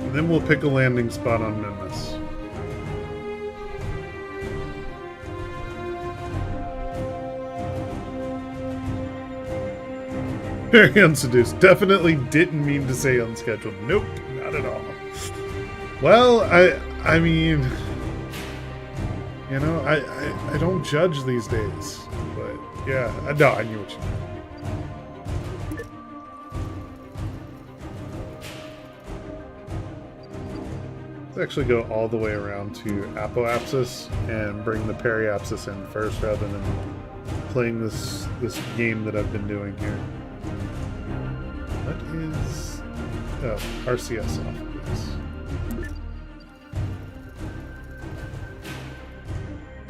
And then we'll pick a landing spot on Minmus. Very unseduced. Definitely didn't mean to say unscheduled. Nope, not at all. Well, I mean, you know, I don't judge these days, but yeah, no, I knew what you meant. Let's actually go all the way around to apoapsis and bring the periapsis in first, rather than playing this game that I've been doing here. What is... oh, RCS off,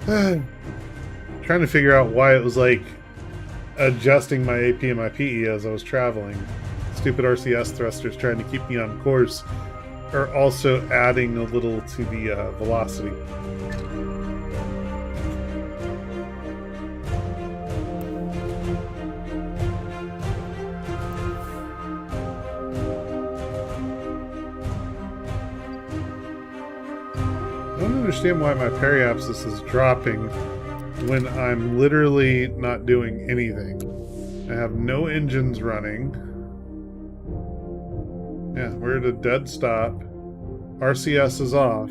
please. Trying to figure out why it was like adjusting my AP and my PE as I was traveling. Stupid RCS thrusters trying to keep me on course are also adding a little to the velocity. I don't understand why my periapsis is dropping when I'm literally not doing anything. I have no engines running. Yeah, we're at a dead stop. RCS is off.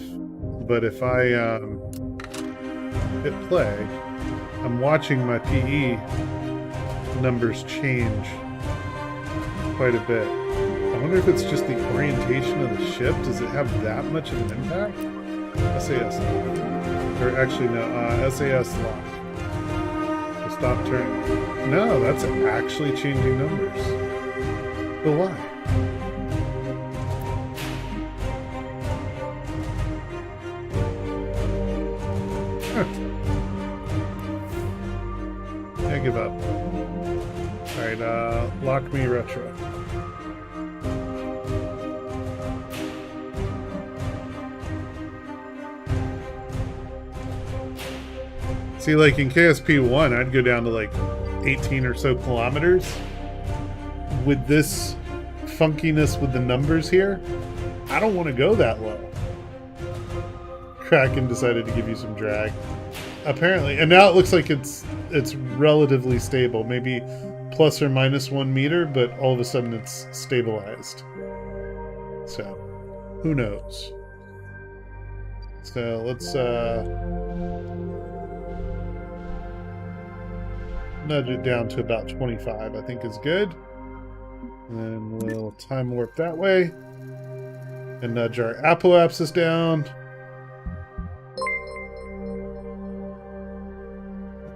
But if I hit play, I'm watching my PE numbers change quite a bit. I wonder if it's just the orientation of the ship. Does it have that much of an impact? SAS. Or actually, no, SAS lock. So stop turning. No, that's actually changing numbers. But why? I give up. Alright, lock me retro. See, like in KSP 1, I'd go down to like 18 or so kilometers. With this funkiness with the numbers here, I don't want to go that low. Kraken decided to give you some drag. Apparently, and now it looks like it's relatively stable. Maybe plus or minus 1 meter, but all of a sudden it's stabilized. So, who knows? So, let's nudge it down to about 25, I think is good. And we'll time warp that way. And nudge our apoapsis down.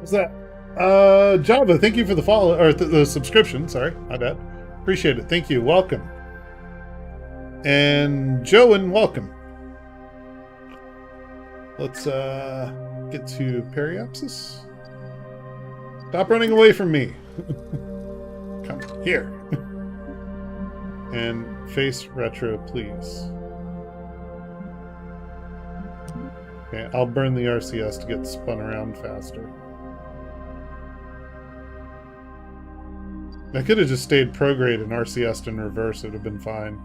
What's that? Java, thank you for the follow, or the subscription. Sorry, my bad. Appreciate it. Thank you. Welcome. And Joan, welcome. Let's get to Periapsis. Stop running away from me. Come here. And face retro, please. Okay, I'll burn the RCS to get spun around faster. I could have just stayed prograde and RCS'd in reverse. It would have been fine.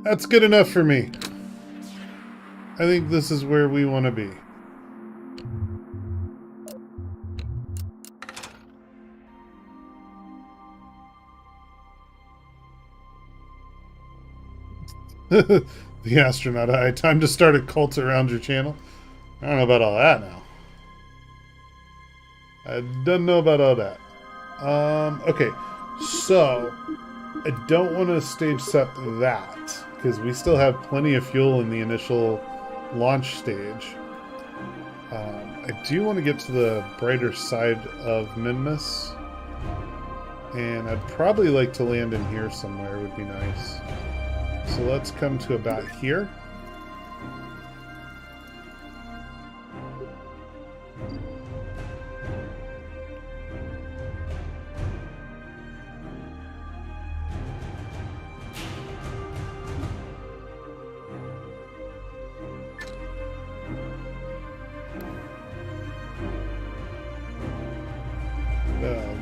That's good enough for me. I think this is where we want to be. The astronaut eye. Time to start a cult around your channel. I don't know about all that now. I don't know about all that. Okay, so I don't want to stage set that because we still have plenty of fuel in the initial launch stage. I do want to get to the brighter side of Minmus, and I'd probably like to land in here somewhere. Would be nice. So let's come to about here.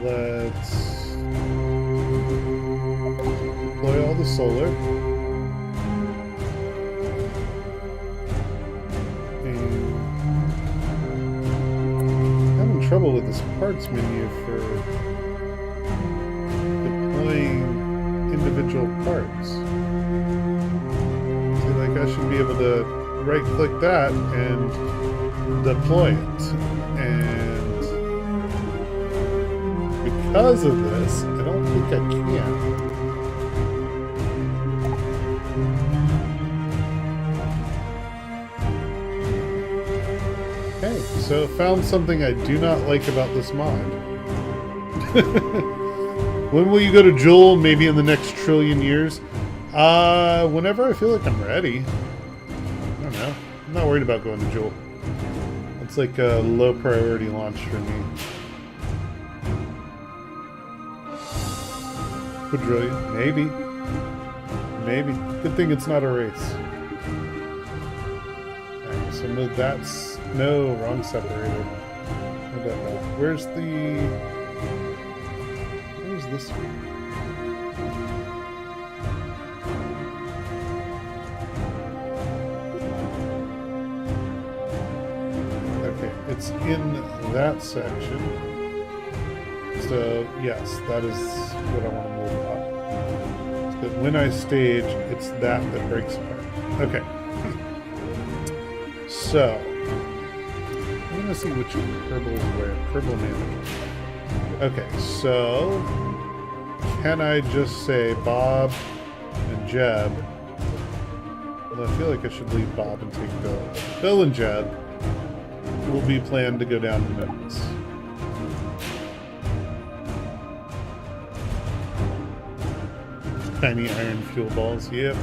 Let's deploy all the solar. Trouble with this parts menu for deploying individual parts. See, like I should be able to right click that and deploy it. And because of this, I don't think I can. Okay, so found something I do not like about this mod. When will you go to Joule? Maybe in the next trillion years? Whenever I feel like I'm ready. I don't know. I'm not worried about going to Joule. It's like a low priority launch for me. Quadrillion? Maybe. Maybe. Good thing it's not a race. Alright, so move that's... No, wrong separator. Where's this one? Okay, it's in that section. So, yes, that is what I want to move up. So when I stage, it's that breaks apart. Okay. So... I'm going to see which Kerbal is where. Kerbal manager. Okay, so can I just say Bob and Jeb? Well, I feel like I should leave Bob and take Bill. Bill and Jeb will be planned to go down to Minmus. Tiny iron fuel balls, yep.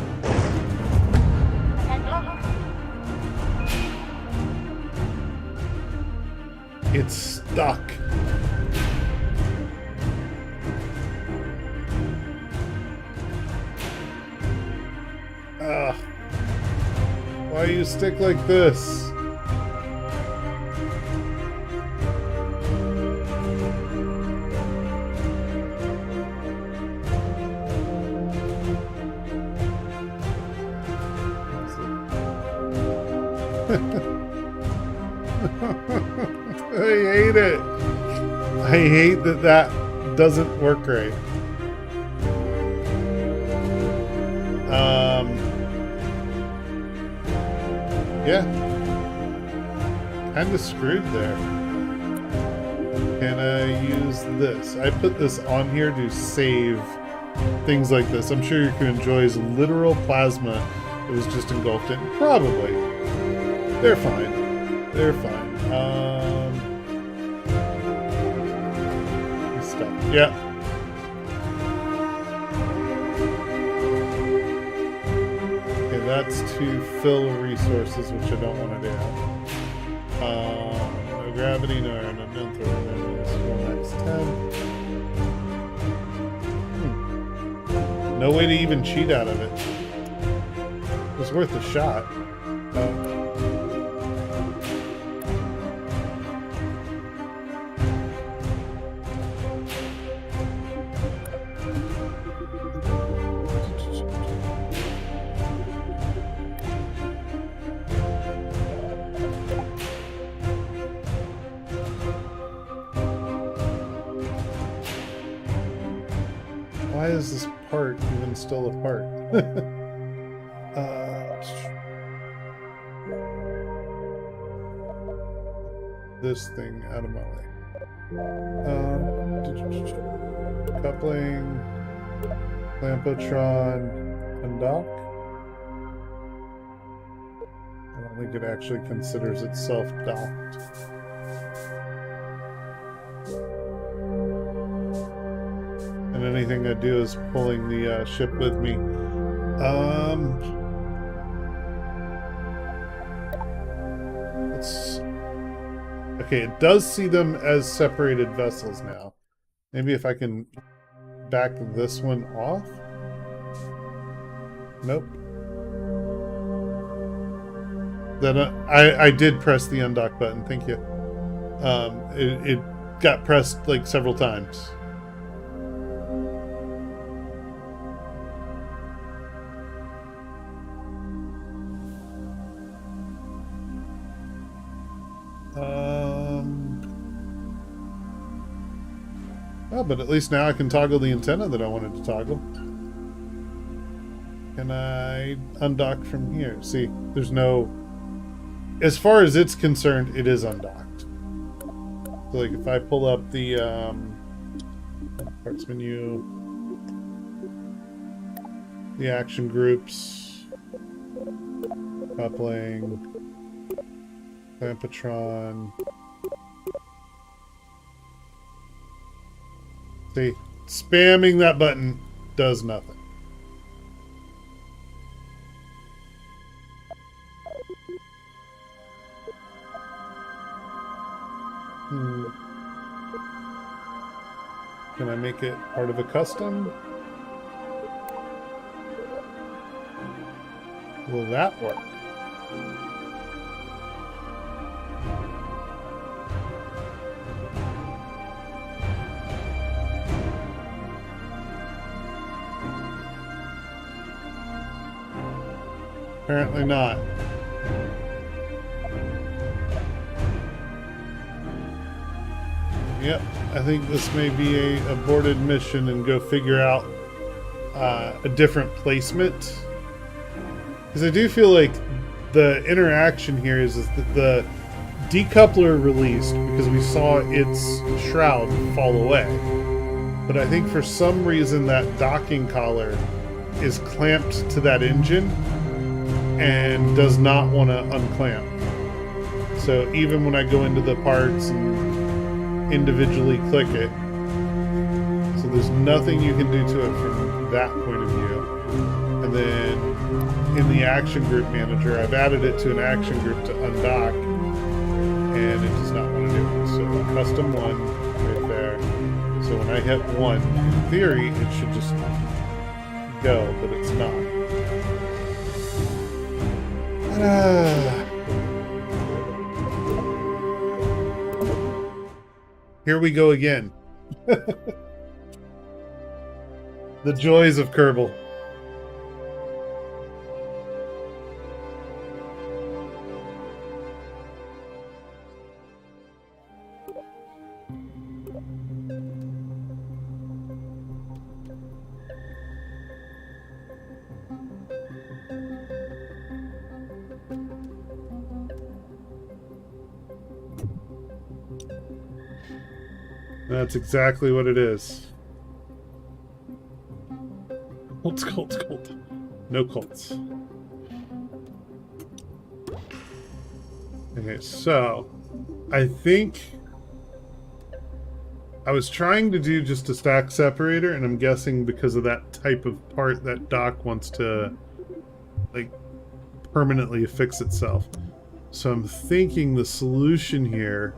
It's stuck. Ugh. Why you stick like this? I hate it. I hate that doesn't work right. Yeah. Kind of screwed there. Can I use this? I put this on here to save things like this. I'm sure Yaku literal plasma. It was just engulfed in. Probably. They're fine. They're fine. Stop. Yeah. Okay, that's to fill resources, which I don't want to do. No gravity, no air, no max 10. No way to even cheat out of it. It was worth a shot. Why is this part even still a part? This thing out of my way. Coupling, Clampotron, undock. I don't think it actually considers itself docked. And anything I do is pulling the ship with me. Okay, it does see them as separated vessels now. Maybe if I can back this one off? Nope. Then I did press the undock button, thank you. It got pressed like several times. Oh, but at least now I can toggle the antenna that I wanted to toggle. Can I undock from here? See, there's no... As far as it's concerned, it is undocked. So, like, if I pull up the parts menu, the action groups, coupling, Clampotron. See, spamming that button does nothing. Can I make it part of a custom? Will that work? Apparently not. Yep, I think this may be a aborted mission and go figure out a different placement. Because I do feel like the interaction here is that the decoupler released because we saw its shroud fall away. But I think for some reason that docking collar is clamped to that engine and does not want to unclamp. So even when I go into the parts and individually click it, so there's nothing you can do to it from that point of view. And then in the action group manager, I've added it to an action group to undock, and it does not want to do it. So custom 1 right there. So when I hit 1, in theory, it should just go, but it's not. Here we go again. The joys of Kerbal. That's exactly what it is. Colts. No Colts. Okay, so I think I was trying to do just a stack separator, and I'm guessing because of that type of part that dock wants to like permanently fix itself. So I'm thinking the solution here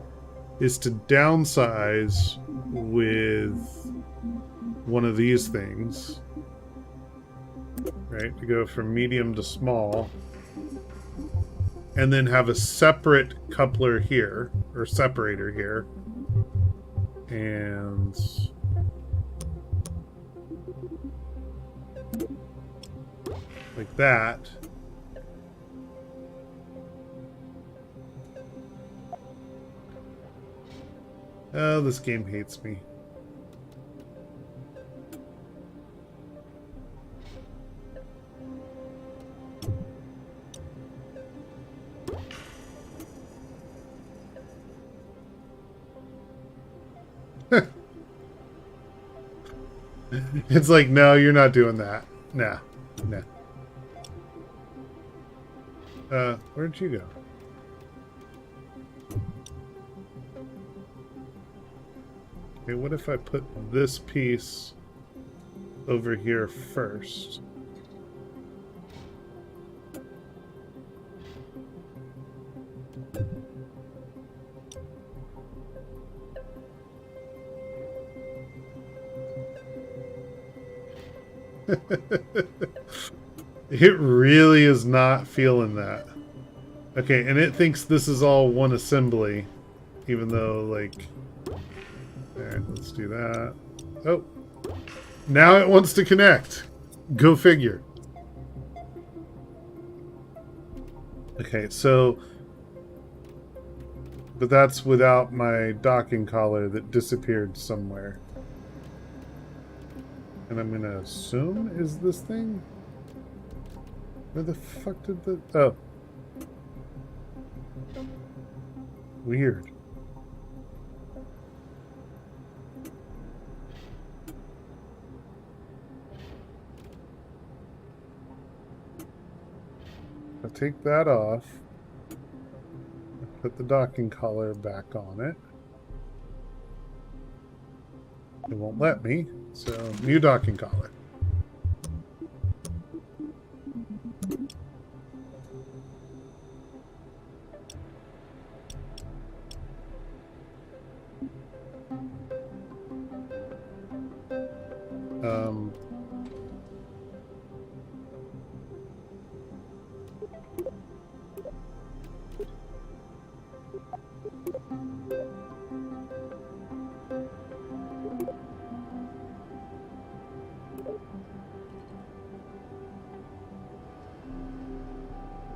is to downsize with one of these things, right? To go from medium to small, and then have a separate coupler here, or separator here, and like that. Oh, this game hates me. It's like, no, you're not doing that. Nah. Where'd you go? Okay, what if I put this piece over here first? It really is not feeling that. Okay, and it thinks this is all one assembly, even though, like... Alright, let's do that. Oh! Now it wants to connect! Go figure. Okay, so... But that's without my docking collar that disappeared somewhere. And I'm gonna assume is this thing? Where the fuck did the... Oh. Weird. I'll take that off. Put the docking collar back on it. It won't let me, so new docking collar.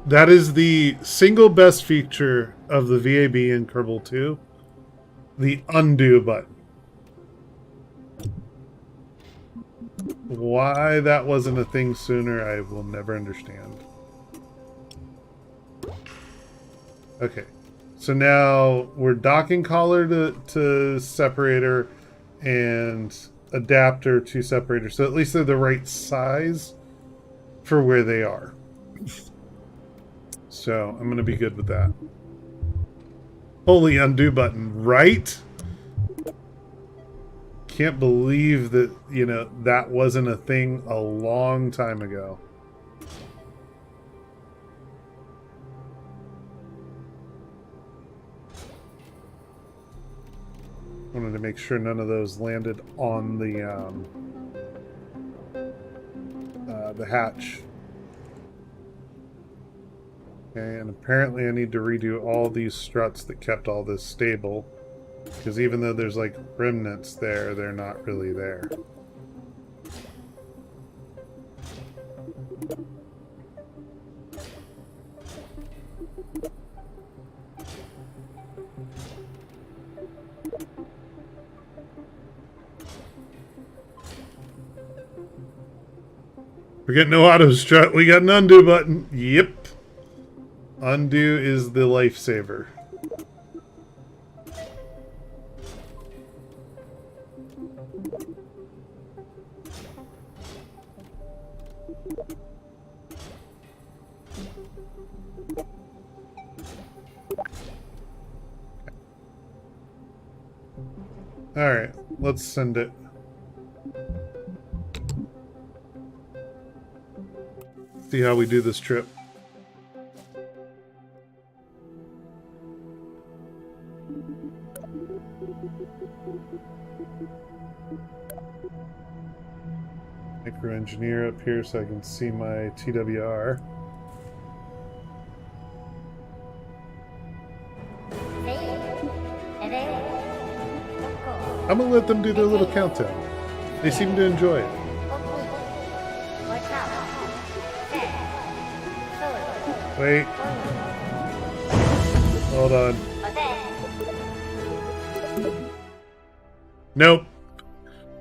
That is the single best feature of the VAB in Kerbal 2. The undo button. Why that wasn't a thing sooner, I will never understand. Okay. So now we're docking collar to separator and adapter to separator. So at least they're the right size for where they are. So I'm going to be good with that. Holy undo button, right? Can't believe that, you know, that wasn't a thing a long time ago. Wanted to make sure none of those landed on the hatch. Okay, and apparently I need to redo all these struts that kept all this stable. Because even though there's like remnants there, they're not really there. We're getting no auto strut. We got an undo button. Yep. Undo is the lifesaver. Alright, let's send it. See how we do this trip. Micro-engineer up here so I can see my TWR. I'm gonna let them do their little countdown. They seem to enjoy it. Wait. Hold on. Nope.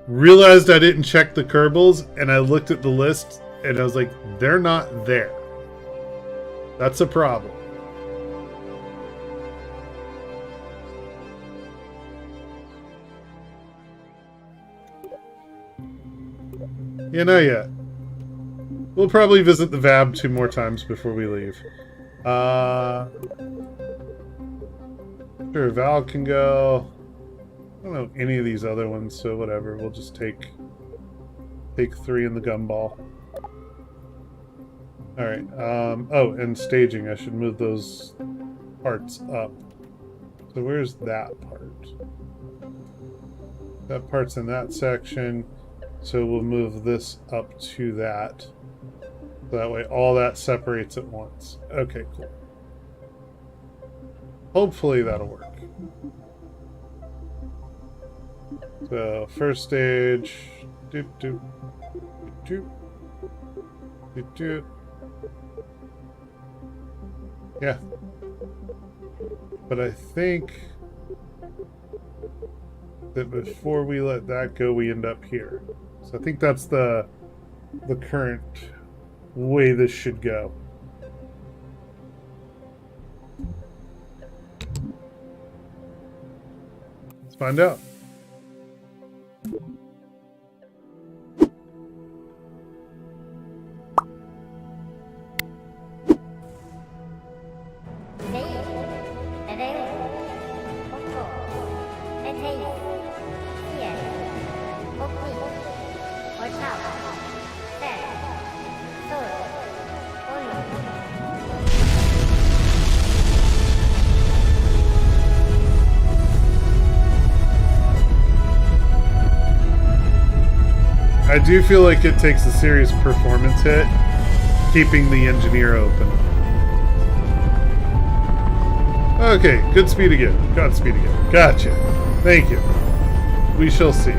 Realized I didn't check the Kerbals, and I looked at the list, and I was like, they're not there. That's a problem. Yeah, not yet. We'll probably visit the VAB 2 more times before we leave. Sure, Val can go. I don't know any of these other ones, so whatever. We'll just take 3 in the gumball. Alright, oh, and staging. I should move those parts up. So where's that part? That part's in that section. So we'll move this up to that. So that way all that separates at once. Okay, cool. Hopefully that'll work. So first stage. Doop doop. Doop doop. Doop doop. Yeah. But I think that before we let that go, we end up here. So I think that's the current way this should go. Let's find out. I do feel like it takes a serious performance hit, keeping the engineer open. Okay, good speed again. Godspeed again. Gotcha. Thank you. We shall see.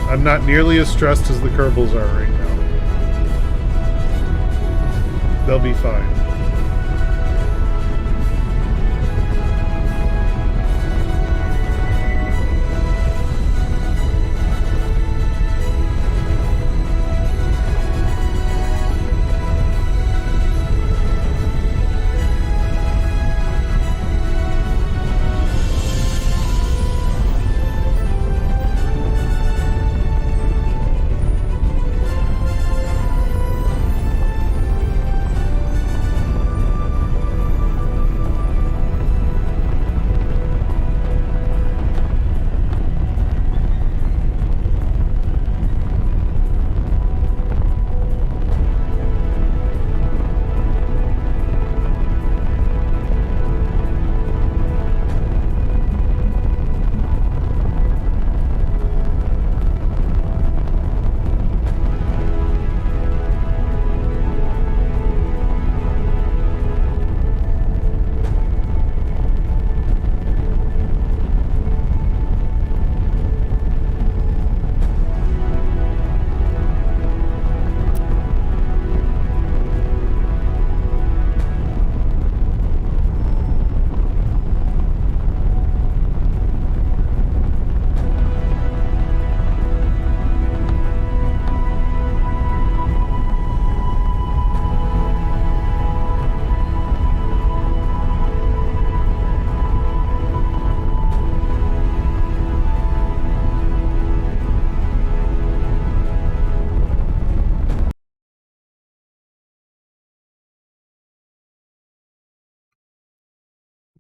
I'm not nearly as stressed as the Kerbals are right now. They'll be fine.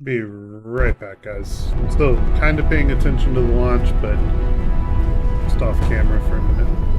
Be right back, guys. Still kind of paying attention to the launch, but just off camera for a minute.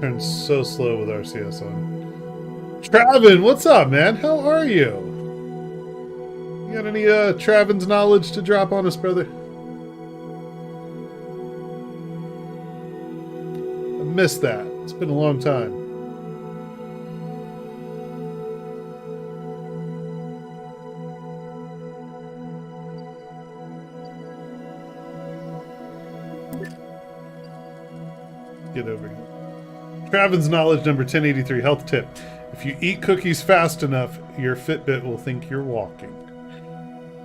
Turns so slow with RCS on. Travin, what's up, man? How are you? You got any Travin's knowledge to drop on us, brother? I missed that. It's been a long time. Get over here. Travin's knowledge number 1083, health tip. If you eat cookies fast enough, your Fitbit will think you're walking.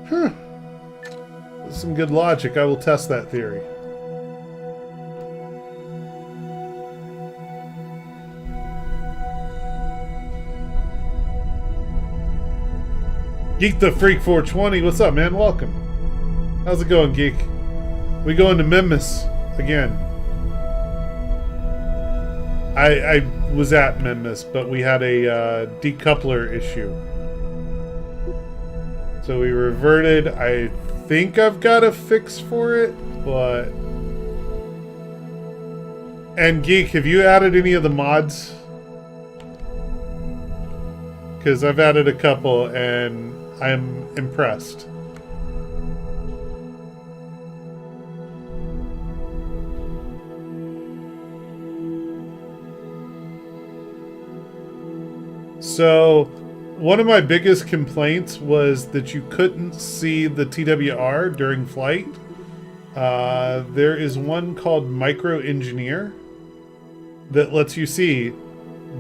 Huh. That's some good logic. I will test that theory. Geek the Freak 420, what's up, man? Welcome. How's it going, Geek? We going to Minmus again. I was at Minmus, but we had a decoupler issue. So we reverted. I think I've got a fix for it, but... And Geek, have you added any of the mods? Because I've added a couple, and I'm impressed. So, one of my biggest complaints was that you couldn't see the TWR during flight. There is one called Micro Engineer that lets you see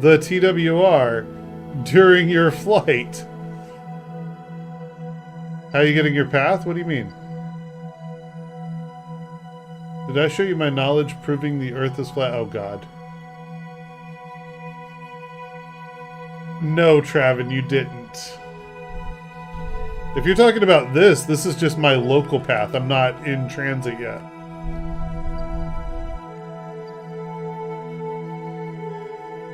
the TWR during your flight. How are you getting your path? What do you mean? Did I show you my knowledge proving the Earth is flat? Oh, God. No, Travin, you didn't. If you're talking about this is just my local path. I'm not in transit yet.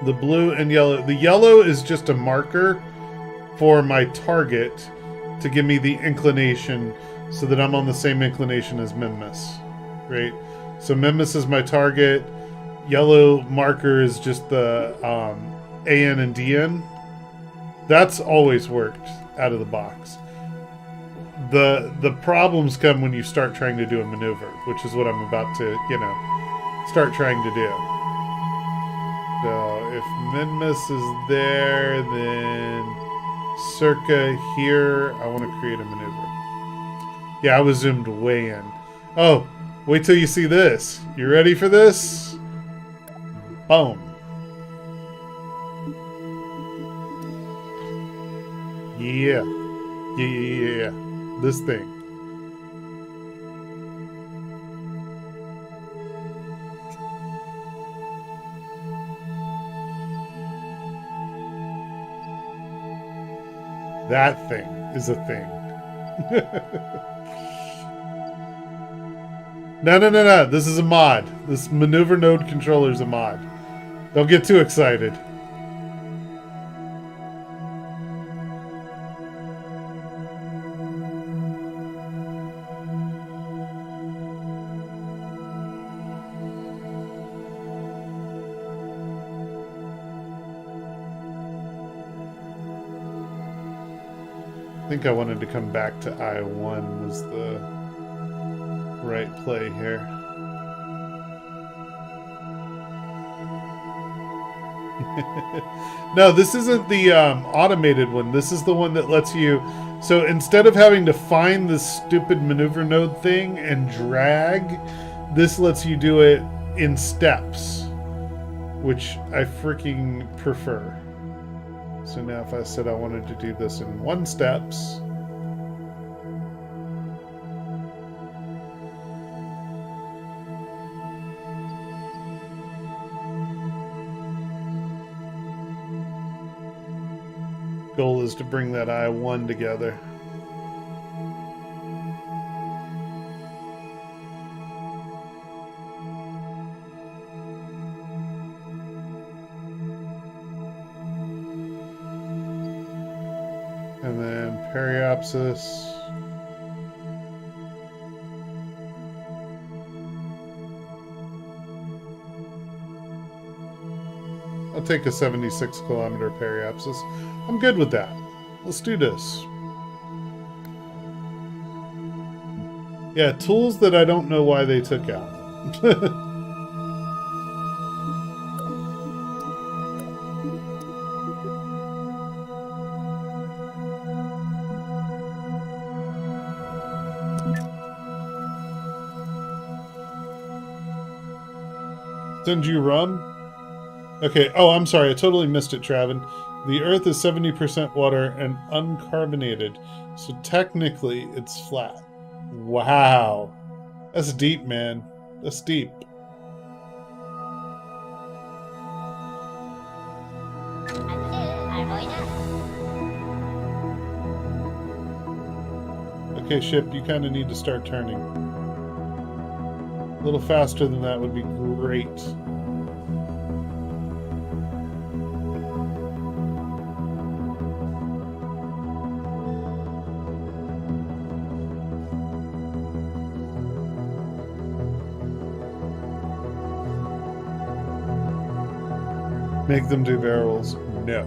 The blue and yellow. The yellow is just a marker for my target to give me the inclination so that I'm on the same inclination as Minmus. Right? So Minmus is my target. Yellow marker is just the AN and DN. That's always worked out of the box. The problems come when you start trying to do a maneuver, which is what I'm about to, start trying to do. So if Minmus is there, then circa here, I want to create a maneuver. Yeah, I was zoomed way in. Oh, wait till you see this. You ready for this? Boom. Yeah. Yeah. This thing. That thing is a thing. No. This is a mod. This maneuver node controller is a mod. Don't get too excited. I think I wanted to come back to I1 was the right play here. No, this isn't the automated one. This is the one that lets you... So instead of having to find this stupid maneuver node thing and drag, this lets you do it in steps, which I freaking prefer. So now if I said I wanted to do this in 1 steps, goal is to bring that I1 together. And then periapsis. I'll take a 76-kilometer periapsis. I'm good with that. Let's do this. Yeah, tools that I don't know why they took out. Send you rum? Okay, oh, I'm sorry. I totally missed it, Travin. The Earth is 70% water and uncarbonated, so technically it's flat. Wow. That's deep, man. That's deep. Okay, ship, you kind of need to start turning. A little faster than that would be great. Make them do barrels? No.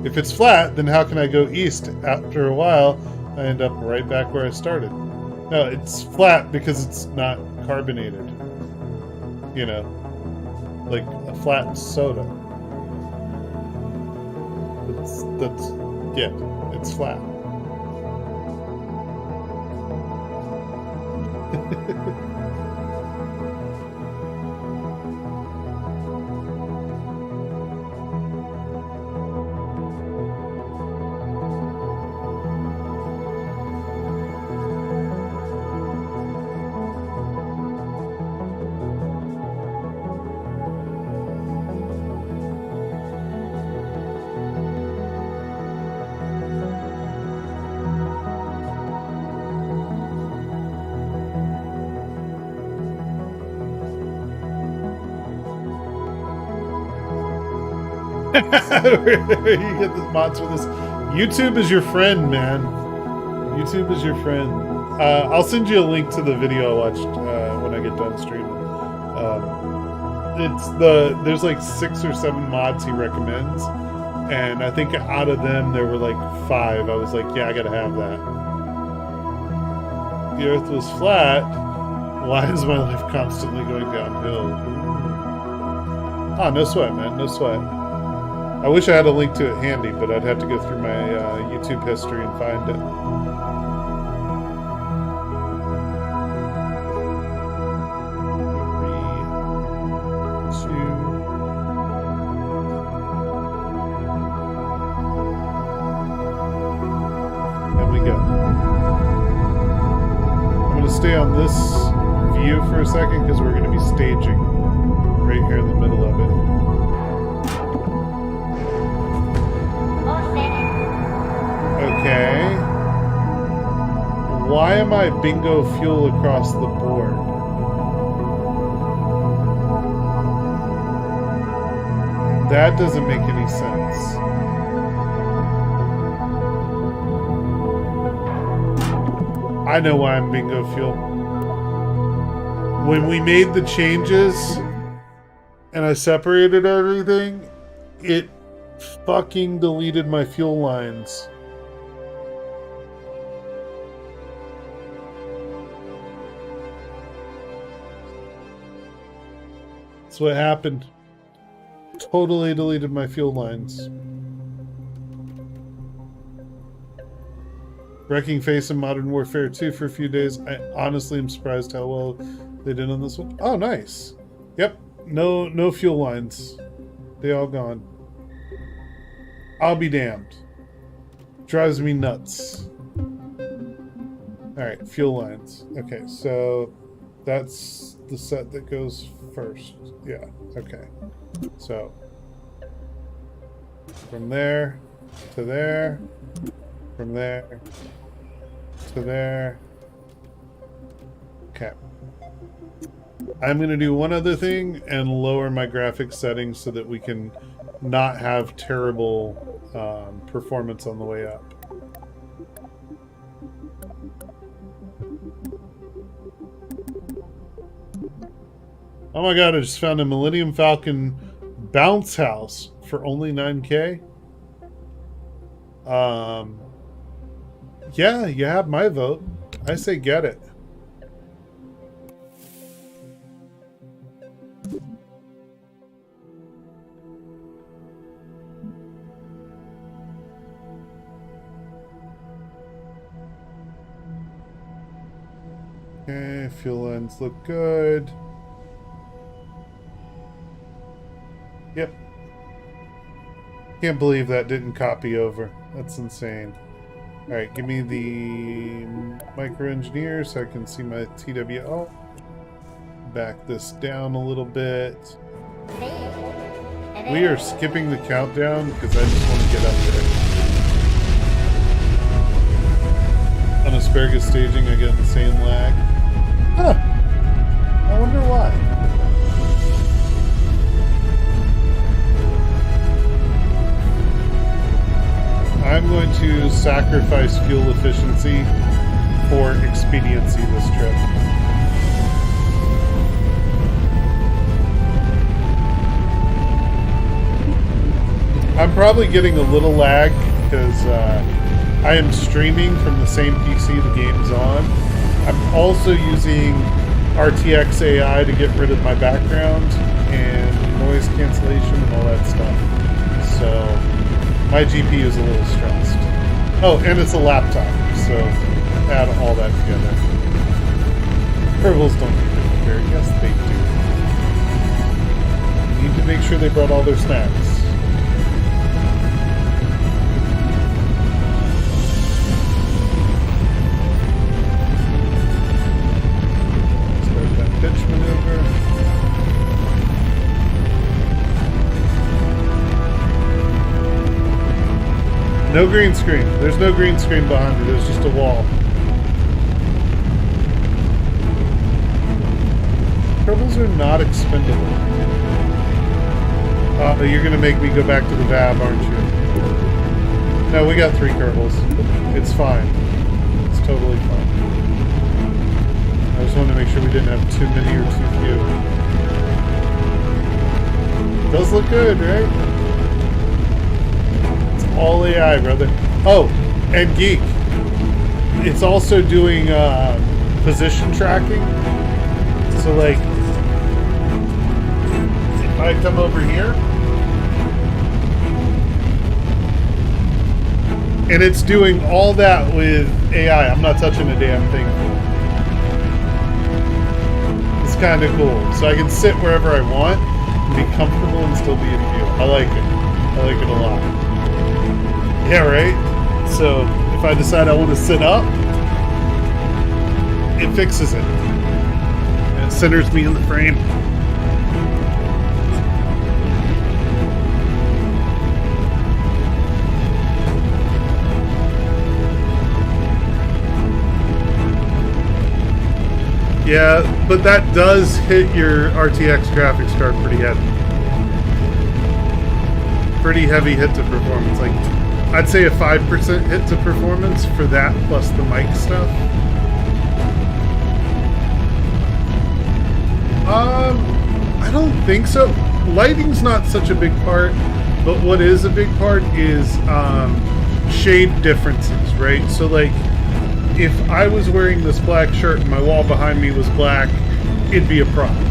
If it's flat, then how can I go east? After a while, I end up right back where I started. No, it's flat because it's not carbonated. You know, like a flat soda. It's flat. You get this mods for this. YouTube is your friend, man. YouTube is your friend. I'll send you a link to the video I watched when I get done streaming. There's like 6 or 7 mods he recommends, and I think out of them there were like 5. I was like, yeah, I gotta have that. The Earth was flat. Why is my life constantly going downhill? Ah, no sweat, man. No sweat. I wish I had a link to it handy, but I'd have to go through my YouTube history and find it. 3, 2. And we go. I'm going to stay on this view for a second because we're going to be staging right here in the middle of it. Okay. Why am I bingo fuel across the board? That doesn't make any sense. I know why I'm bingo fuel. When we made the changes and I separated everything, it fucking deleted my fuel lines. That's what happened. Totally deleted my fuel lines. Wrecking Face in Modern Warfare 2 for a few days. I honestly am surprised how well they did on this one. Oh, nice. Yep. No fuel lines. They all gone. I'll be damned. Drives me nuts. Alright, fuel lines. Okay, so that's the set that goes first. Yeah, okay. So from there to there, from there to there. Okay. I'm going to do one other thing and lower my graphics settings so that we can not have terrible performance on the way up. Oh my god, I just found a Millennium Falcon Bounce House for only 9K. Yeah, you have my vote. I say get it. Okay, fuel lines look good. Yep. Can't believe that didn't copy over. That's insane. Alright, give me the micro engineer so I can see my TWO. Back this down a little bit. We are skipping the countdown because I just want to get up there. On asparagus staging, I get insane lag. Huh. I wonder why. I'm going to sacrifice fuel efficiency for expediency this trip. I'm probably getting a little lag because I am streaming from the same PC the game's on. I'm also using RTX AI to get rid of my background and noise cancellation and all that stuff. So my GPU is a little stressed. Oh, and it's a laptop, so add all that together. Kerbals don't need to prepare. Yes, they do. Need to make sure they brought all their snacks. Start that pitch maneuver. No green screen. There's no green screen behind me. There's just a wall. Kerbals are not expendable. You're going to make me go back to the VAB, aren't you? No, we got 3 Kerbals. It's fine. It's totally fine. I just wanted to make sure we didn't have too many or too few. Does look good, right? All AI, brother. Oh, and Geek. It's also doing position tracking. So, like, if I come over here, and it's doing all that with AI. I'm not touching a damn thing. It's kind of cool. So I can sit wherever I want and be comfortable and still be in view. I like it. I like it a lot. Yeah, right? So, if I decide I want to sit up, it fixes it. And it centers me in the frame. Yeah, but that does hit your RTX graphics card pretty heavy. Pretty heavy hit to performance. Like, I'd say a 5% hit to performance for that plus the mic stuff. I don't think so. Lighting's not such a big part, but what is a big part is shade differences, right? So like, if I was wearing this black shirt and my wall behind me was black, it'd be a problem.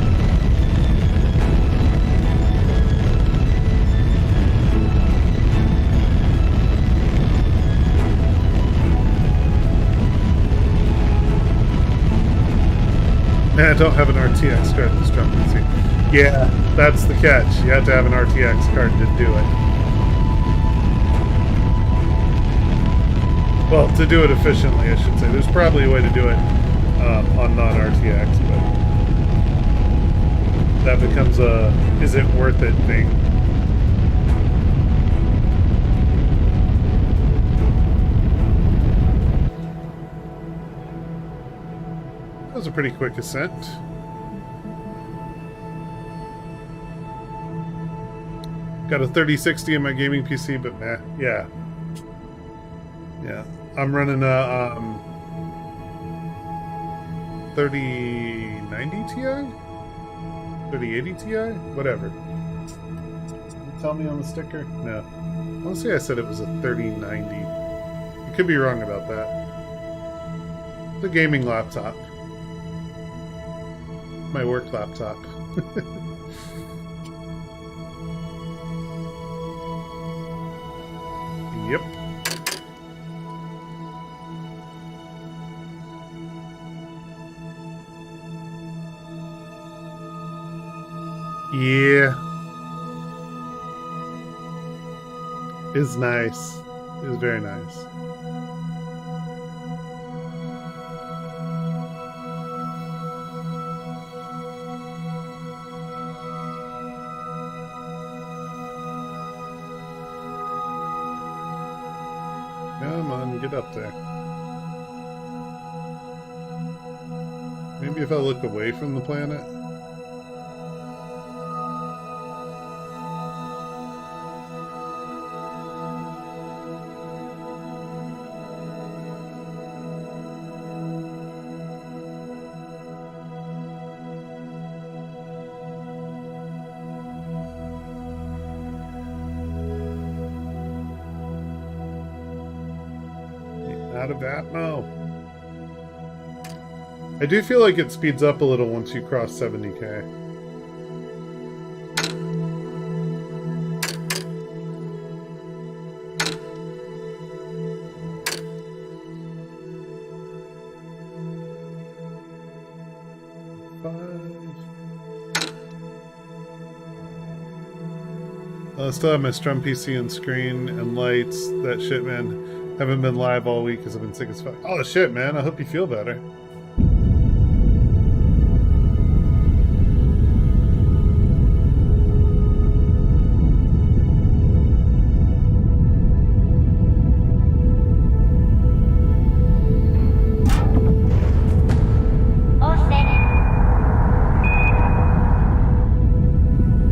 I don't have an RTX card that's jumping. See, yeah, that's the catch. You have to have an RTX card to do it. Well, to do it efficiently, I should say. There's probably a way to do it on non-RTX, but that becomes a is it worth it thing. That was a pretty quick ascent. Got a 3060 in my gaming PC, but nah, yeah. Yeah, I'm running a 3090 Ti? 3080 Ti? Whatever. tell me on the sticker? No. Honestly, I said it was a 3090. I could be wrong about that. It's a gaming laptop. My work laptop. Yep. Yeah. It's nice. It's very nice. Come on, get up there. Maybe if I look away from the planet. Out of Atmo. I do feel like it speeds up a little once you cross 70k. I still have my Strum PC and screen and lights. That shit, man. Haven't been live all week because I've been sick as fuck. Oh shit, man. I hope you feel better.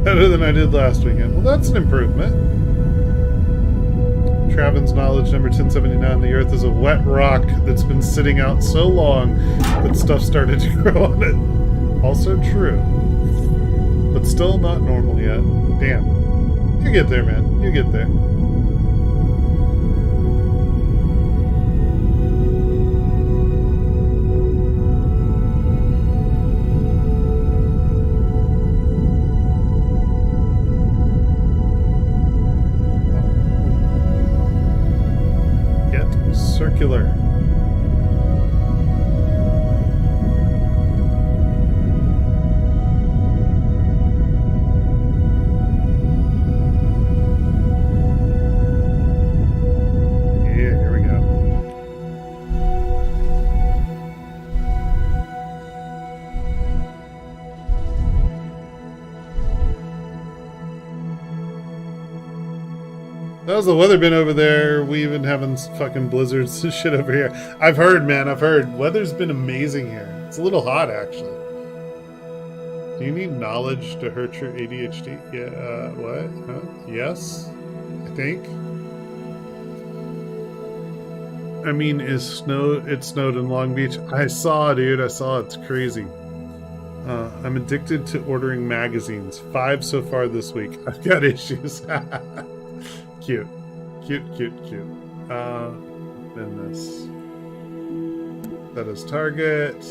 Better than I did last weekend. Well, that's an improvement. Travin's knowledge number 1079. The Earth is a wet rock that's been sitting out so long that stuff started to grow on it. Also true. But still not normal yet. Damn. You get there, man. You get there. Circular. Yeah, here we go. How's the weather been over there? We even having fucking blizzards and shit over here. I've heard, man. I've heard. Weather's been amazing here. It's a little hot, actually. Do you need knowledge to hurt your ADHD? Yeah, what? Huh? Yes? I think. I mean, it snowed in Long Beach. I saw, dude. I saw. It's crazy. I'm addicted to ordering magazines. 5 so far this week. I've got issues. Cute. Cute. Then this. That is target.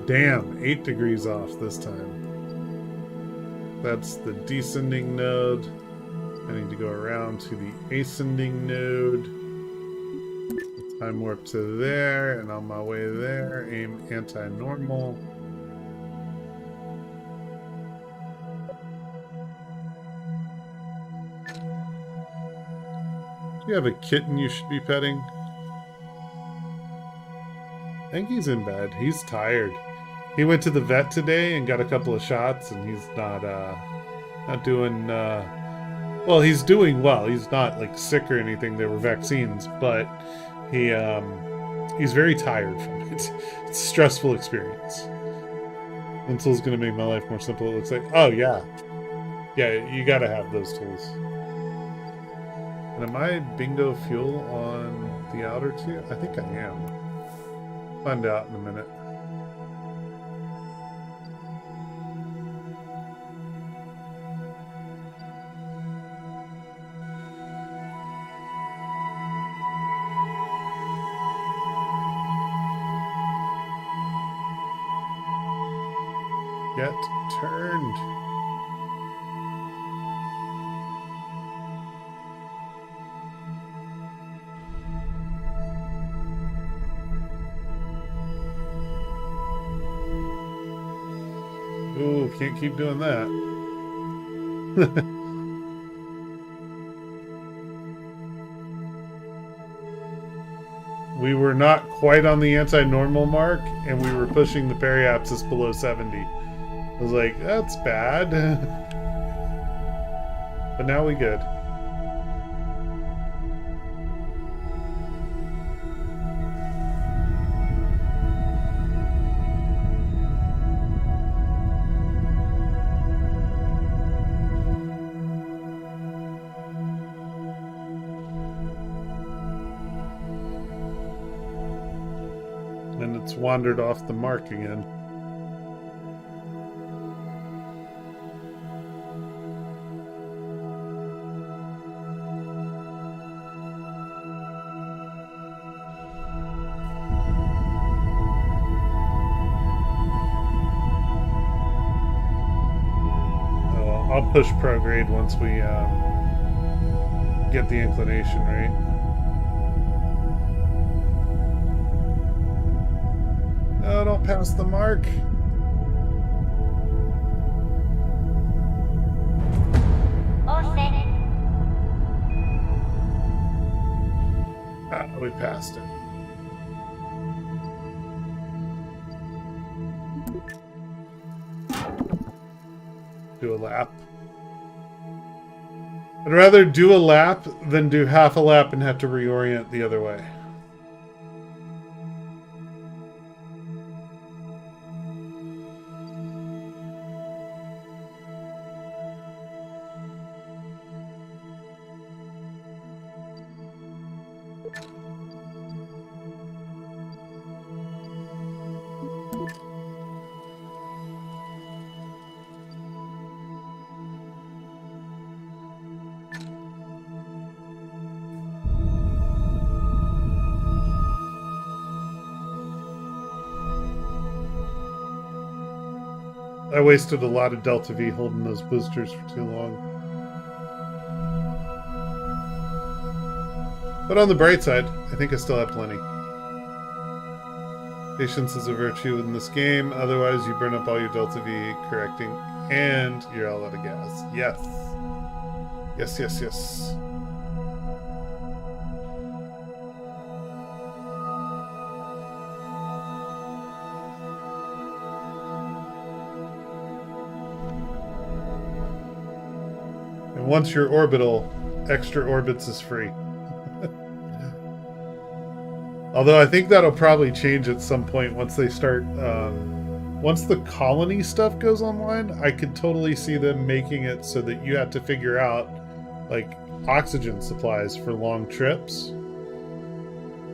Damn, 8 degrees off this time. That's the descending node. I need to go around to the ascending node. Time warp to there, and on my way there, aim anti-normal. You have a kitten you should be petting? I think he's in bed. He's tired. He went to the vet today and got a couple of shots, and he's not doing well, he's doing well. He's not like sick or anything. There were vaccines, but he's very tired from it. It's a stressful experience. Intel's gonna make my life more simple, it looks like. Oh yeah. Yeah, you gotta have those tools. And am I bingo fuel on the outer tier? I think I am. Find out in a minute. Get turned. Ooh, can't keep doing that. We were not quite on the anti-normal mark, and we were pushing the periapsis below 70. I was like, that's bad. But now we good. And it's wandered off the mark again. I'll push prograde once we get the inclination right. No, don't pass the mark. We passed it. Do a lap. I'd rather do a lap than do half a lap and have to reorient the other way. I wasted a lot of Delta V holding those boosters for too long. But on the bright side, I think I still have plenty. Patience is a virtue in this game, otherwise you burn up all your Delta V correcting and you're all out of gas. Yes. Yes, yes, yes. And once you're orbital, extra orbits is free. Although I think that'll probably change at some point once they start, once the colony stuff goes online, I could totally see them making it so that you have to figure out, like, oxygen supplies for long trips.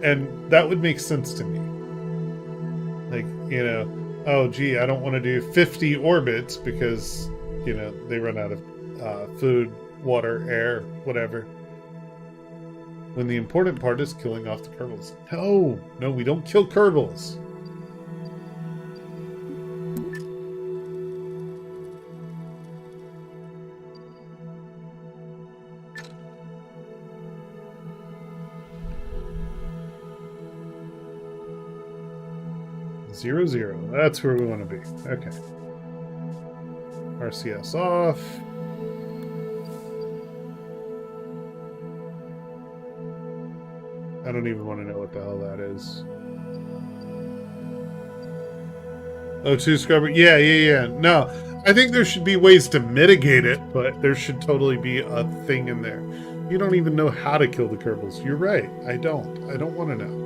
And that would make sense to me. Like, you know, oh, gee, I don't want to do 50 orbits because, you know, they run out of food, water, air, whatever. When the important part is killing off the Kerbals. No, no, we don't kill Kerbals. Zero, zero. That's where we want to be. Okay. RCS off. I don't even want to know what the hell that is. O2 scrubber. Yeah, yeah, yeah. No, I think there should be ways to mitigate it, but there should totally be a thing in there. You don't even know how to kill the Kerbals. You're right. I don't. I don't want to know.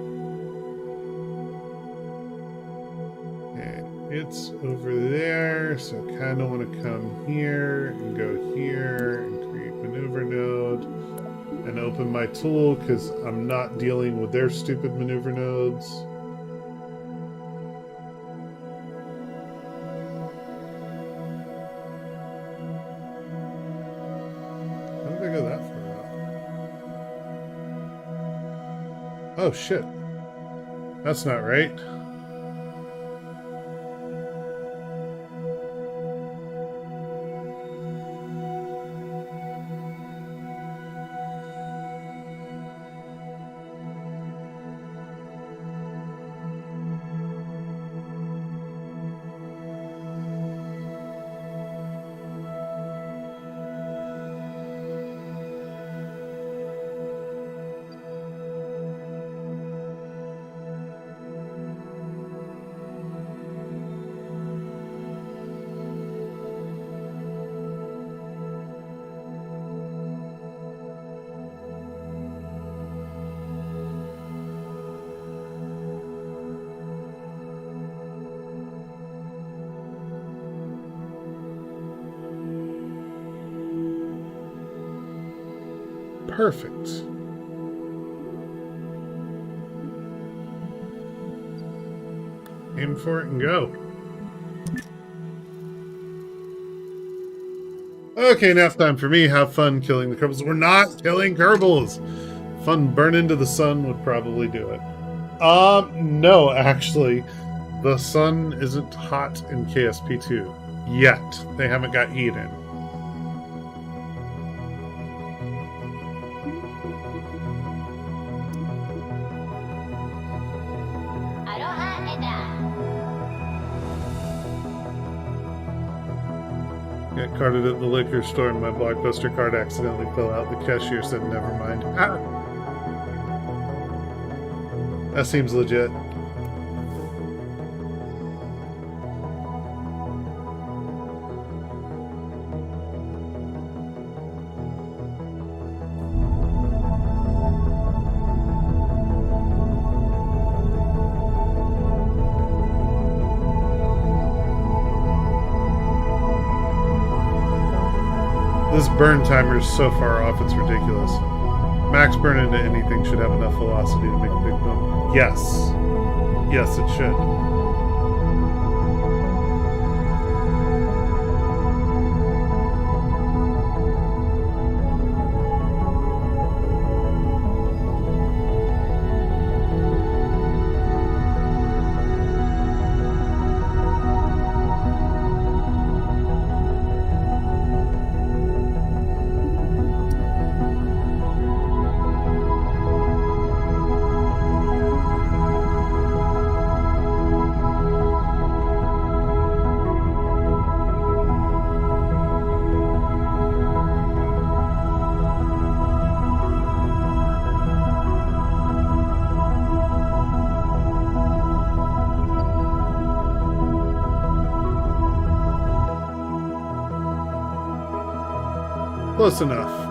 Okay, it's over there, so I kind of want to come here and go here and create maneuver node. And open my tool because I'm not dealing with their stupid maneuver nodes. How did I go that far out? Oh shit. That's not right. Perfect. Aim for it and go. Okay, enough time for me. Have fun killing the Kerbals. We're not killing Kerbals! Fun burn into the sun would probably do it. No, actually. The sun isn't hot in KSP2 yet. They haven't got heat in. Got carded at the liquor store and my Blockbuster card accidentally fell out. The cashier said, never mind. Ah! That seems legit. This burn timer is so far off, it's ridiculous. Max burn into anything should have enough velocity to make a big boom. Yes. Yes, it should. Close enough.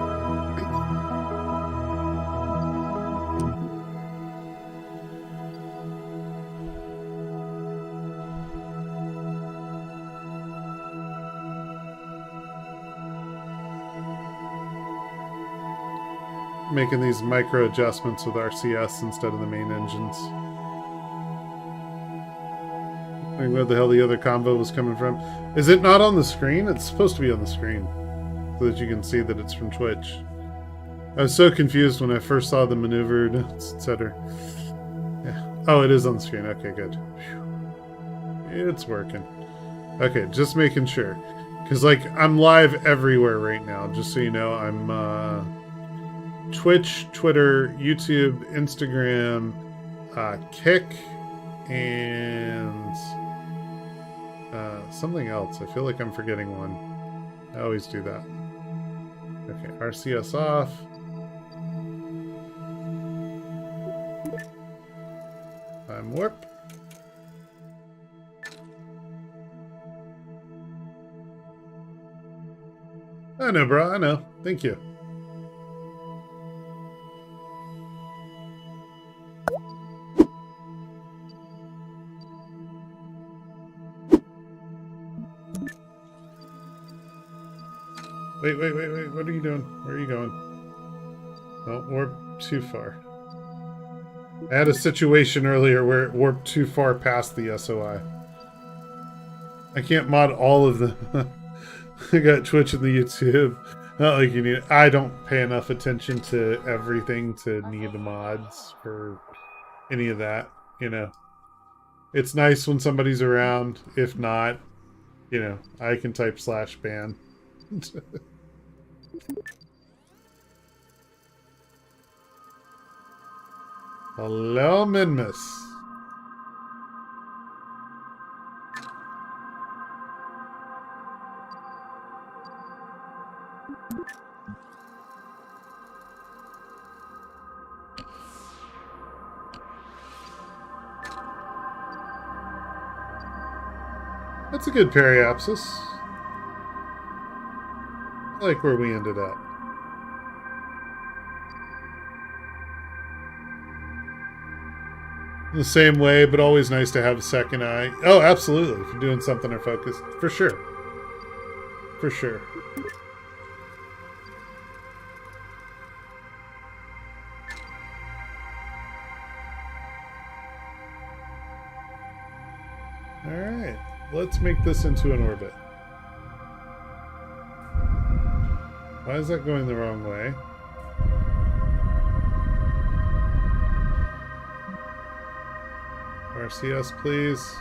Making these micro adjustments with RCS instead of the main engines. I think where the hell the other combo was coming from. Is it not on the screen? It's supposed to be on the screen, so that you can see that it's from Twitch. I was so confused when I first saw the maneuvered, etc. Yeah. Oh, it is on the screen. Okay, good. Whew. It's working. Okay, just making sure. Because, like, I'm live everywhere right now, just so you know. I'm, Twitch, Twitter, YouTube, Instagram, Kick, and something else. I feel like I'm forgetting one. I always do that. Okay, RCS off. Time warp. I know, bro. I know. Thank you. Wait. What are you doing? Where are you going? Don't warp too far. I had a situation earlier where it warped too far past the SOI. I can't mod all of them. I got Twitch and the YouTube. Not like you need. I don't pay enough attention to everything to need mods for any of that. You know, it's nice when somebody's around. If not, you know, I can type /ban. Hello, Minmus. That's a good periapsis. I like where we ended up. The same way, but always nice to have a second eye. Oh, absolutely. If you're doing something or focused. For sure. For sure. Alright, let's make this into an orbit. Why is that going the wrong way? RCS, please.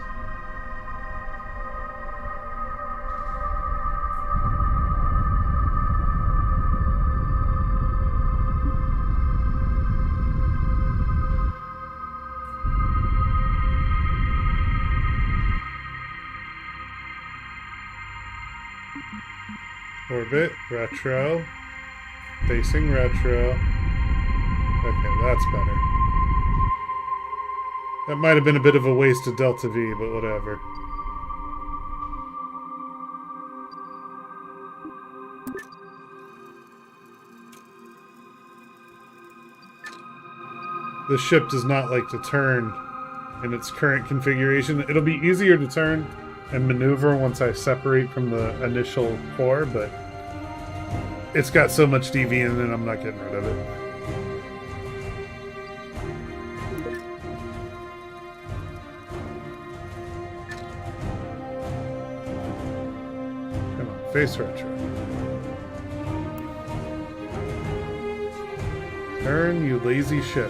Orbit, retro, facing retro. Okay, that's better. That might have been a bit of a waste of Delta V, but whatever. This ship does not like to turn in its current configuration. It'll be easier to turn and maneuver once I separate from the initial core, but it's got so much DV in it, I'm not getting rid of it. Come on, face retro. Turn, you lazy ship.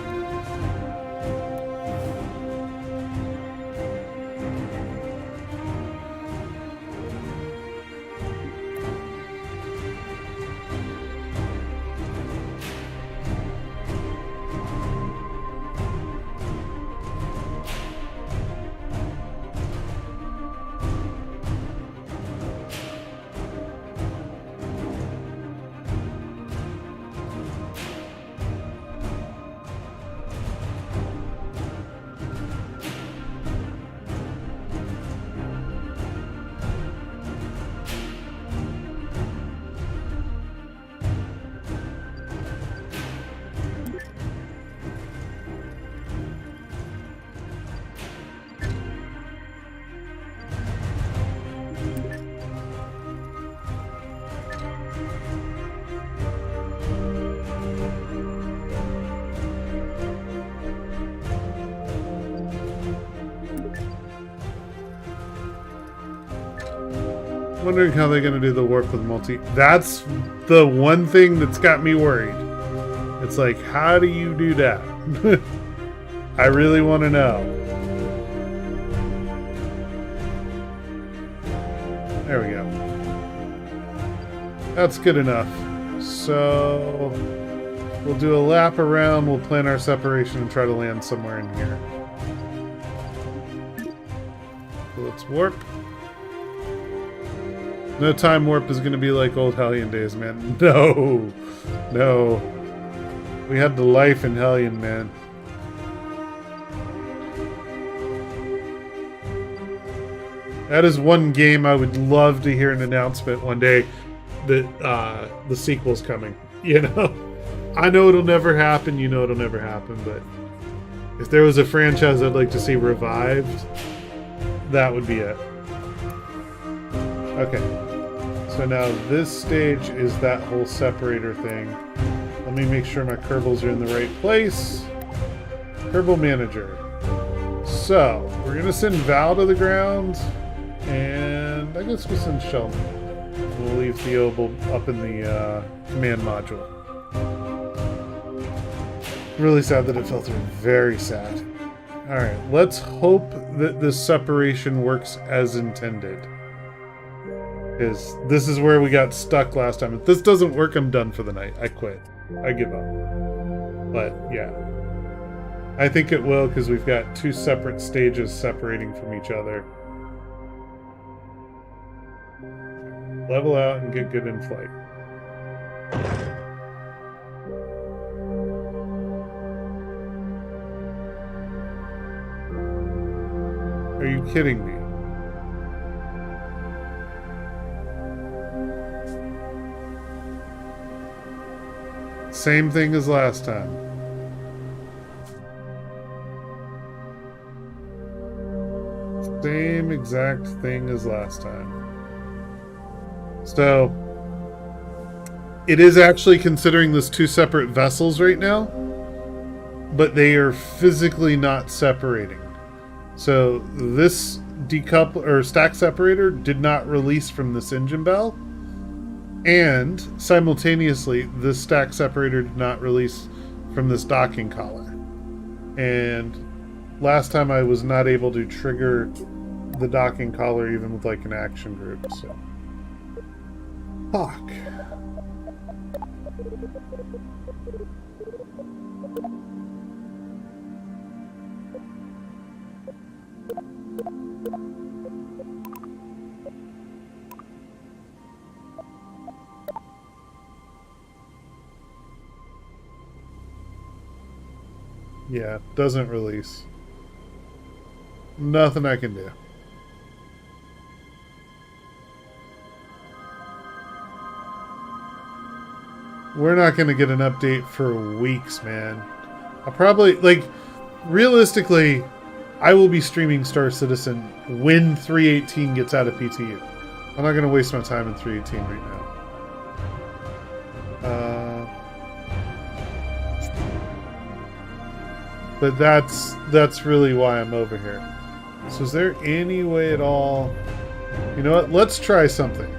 Wondering how they're going to do the warp with multi. That's the one thing that's got me worried. It's like, how do you do that? I really want to know. There we go. That's good enough. So we'll do a lap around, we'll plan our separation and try to land somewhere in here. So let's warp. No time warp is going to be like old Hellion days, man. No. No. We had the life in Hellion, man. That is one game I would love to hear an announcement one day that the sequel's coming. You know? I know it'll never happen, you know it'll never happen, but if there was a franchise I'd like to see revived, that would be it. Okay. So now this stage is that whole separator thing. Let me make sure my Kerbals are in the right place. Kerbal Manager. So, we're going to send Val to the ground. And I guess we'll send Sheldon. We'll leave Theo up in the command module. Really sad that it fell through. Very sad. Alright, let's hope that this separation works as intended. Because this is where we got stuck last time. If this doesn't work, I'm done for the night. I quit. I give up. But, yeah. I think it will, because we've got two separate stages separating from each other. Level out and get good in flight. Are you kidding me? Same thing as last time. Same exact thing as last time. So, it is actually considering this two separate vessels right now, but they are physically not separating. So this decouple or stack separator did not release from this engine bell, and simultaneously this stack separator did not release from this docking collar. And last time I was not able to trigger the docking collar even with like an action group, so fuck. Yeah, doesn't release. Nothing I can do. We're not going to get an update for weeks, man. I'll probably, like, realistically, I will be streaming Star Citizen when 3.18 gets out of PTU. I'm not going to waste my time in 3.18 right now. But that's really why I'm over here. So is there any way at all... You know what? Let's try something.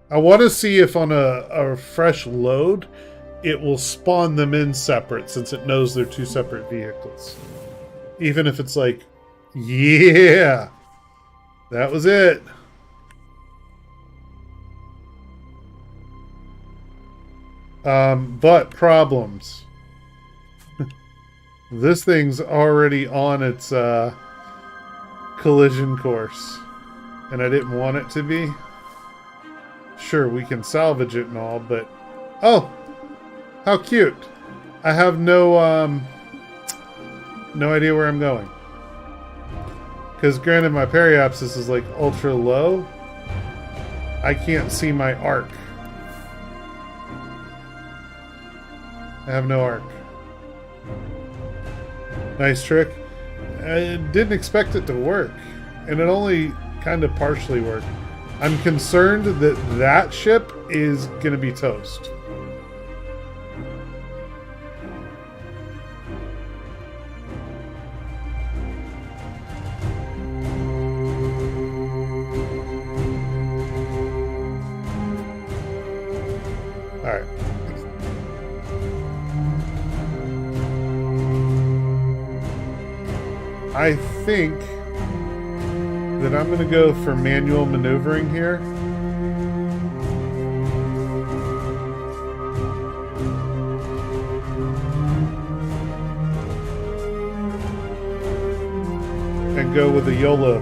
I want to see if on a fresh load, it will spawn them in separate, since it knows they're two separate vehicles. Even if it's like, yeah, that was it. But problems. This thing's already on its collision course, and I didn't want it to be. Sure, we can salvage it and all, but... Oh! How cute! I have no idea where I'm going. Because granted, my periapsis is like ultra low. I can't see my arc. I have no arc. Nice trick. I didn't expect it to work. And it only kind of partially worked. I'm concerned that that ship is going to be toast. Alright. I think that I'm going to go for manual maneuvering here. And go with the YOLO.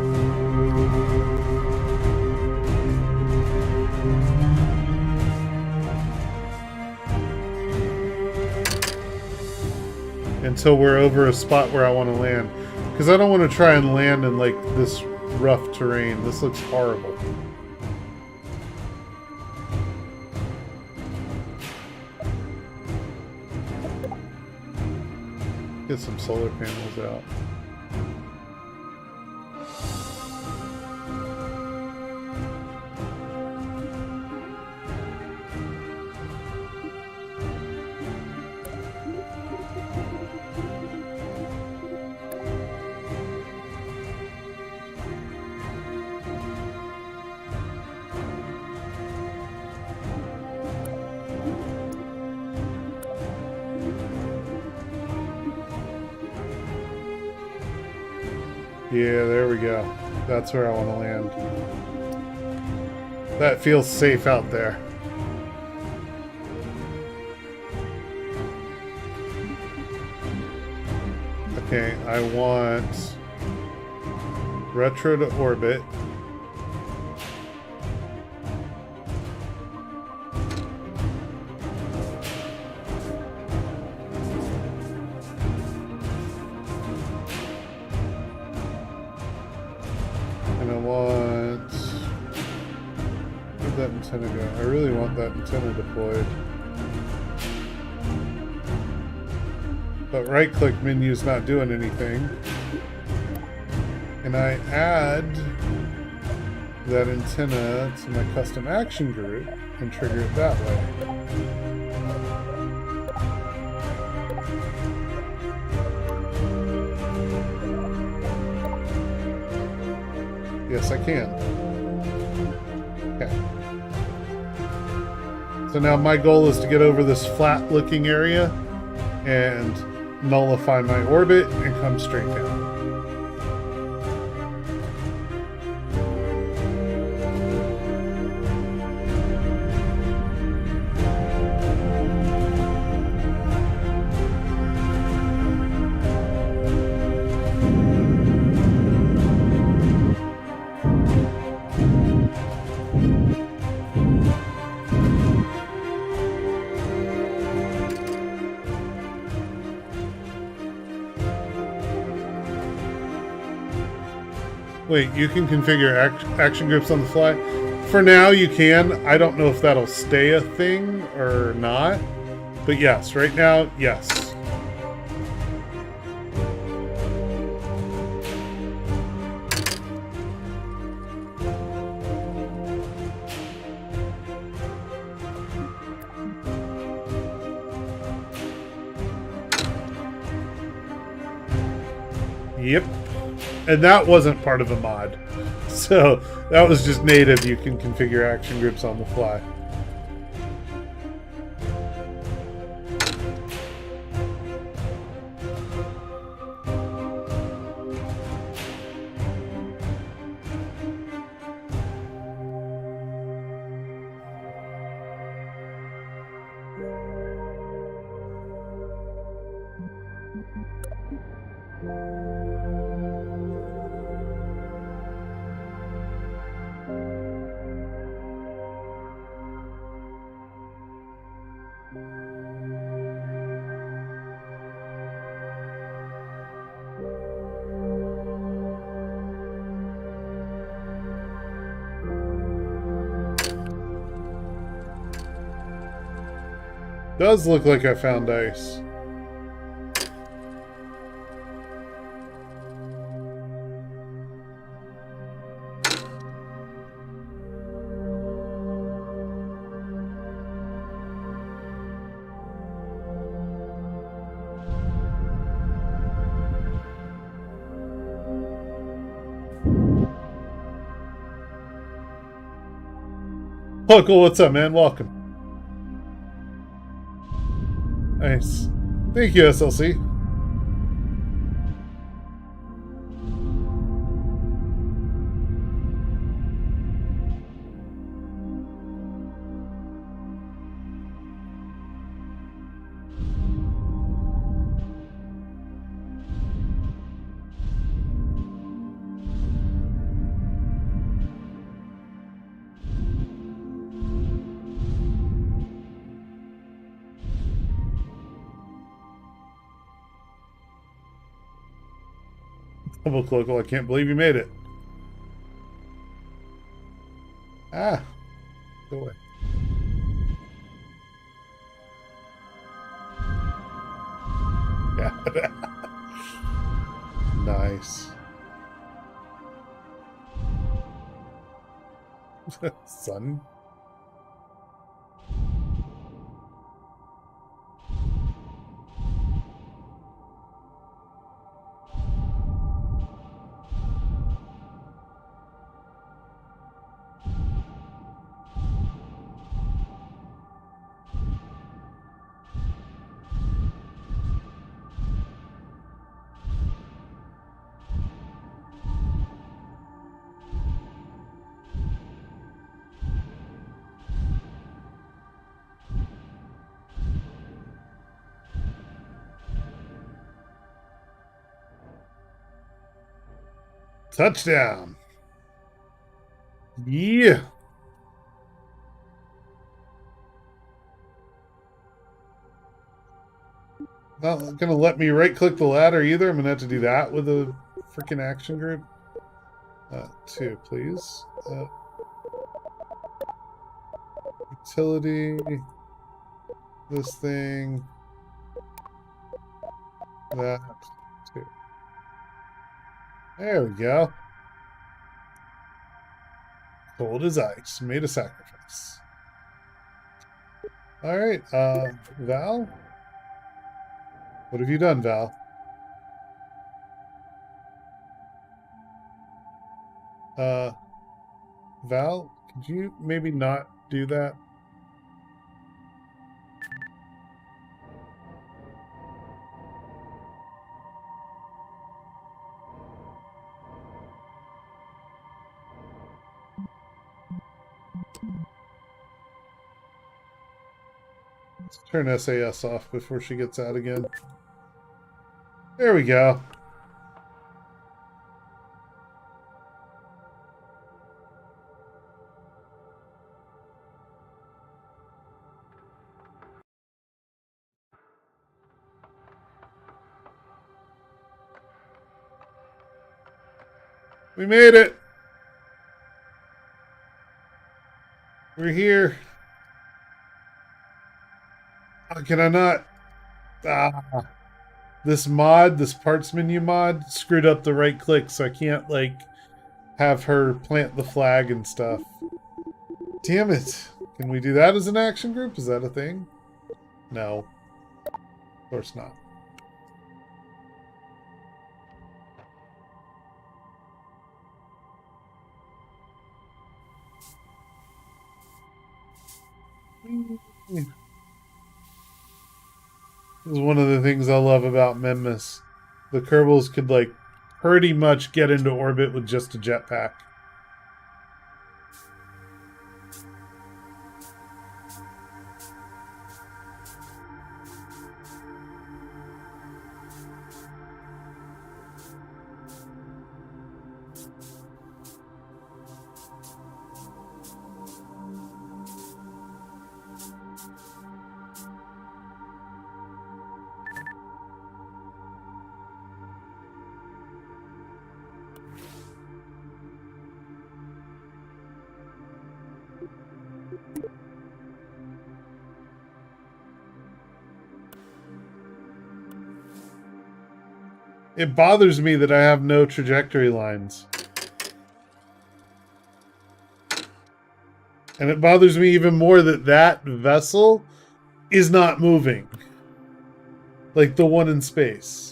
Until we're over a spot where I want to land. Because I don't want to try and land in like this rough terrain. This looks horrible. Get some solar panels out. Yeah, there we go. That's where I want to land. That feels safe out there. Okay, I want retro to orbit. I really want that antenna deployed. But right-click menu's not doing anything. And I add that antenna to my custom action group and trigger it that way. Yes, I can. Okay. So now my goal is to get over this flat looking area and nullify my orbit and come straight down. Wait, you can configure action groups on the fly? For now, you can. I don't know if that'll stay a thing or not. But yes, right now, yes. Yep. And that wasn't part of a mod. So that was just native. You can configure action groups on the fly. Does look like I found ice. Huckle, what's up, man? Welcome. Nice. Thank you, SLC. Double Cloakle, I can't believe you made it. Ah, go away. Yeah. Nice. Son. Touchdown. Yeah. Not gonna let me right click the ladder either. I'm gonna have to do that with a freaking action group. 2, please. Utility. This thing. That. 2. There we go. Cold as ice. Made a sacrifice. Alright, Val? What have you done, Val? Val, could you maybe not do that? Let's turn SAS off before she gets out again. There we go. We made it. We're here. How can I not? This mod, this parts menu mod, screwed up the right click, so I can't, like, have her plant the flag and stuff. Damn it. Can we do that as an action group? Is that a thing? No. Of course not. This is one of the things I love about Minmus. The Kerbals could, like, pretty much get into orbit with just a jetpack. It bothers me that I have no trajectory lines. And it bothers me even more that that vessel is not moving. Like the one in space.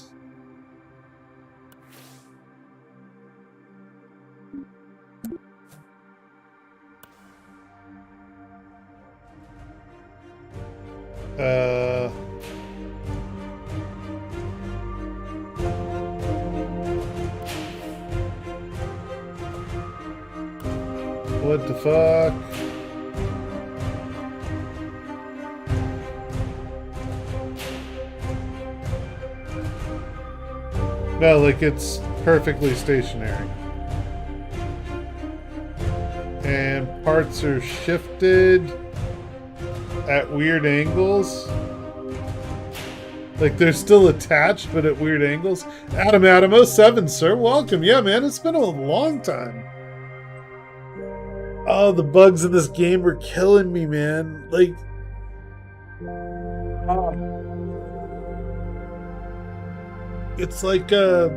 What the fuck? No, like it's perfectly stationary. And parts are shifted at weird angles. Like they're still attached, but at weird angles. Adam 07, sir. Welcome. Yeah, man, it's been a long time. Oh, the bugs in this game are killing me, man. Like, it's like a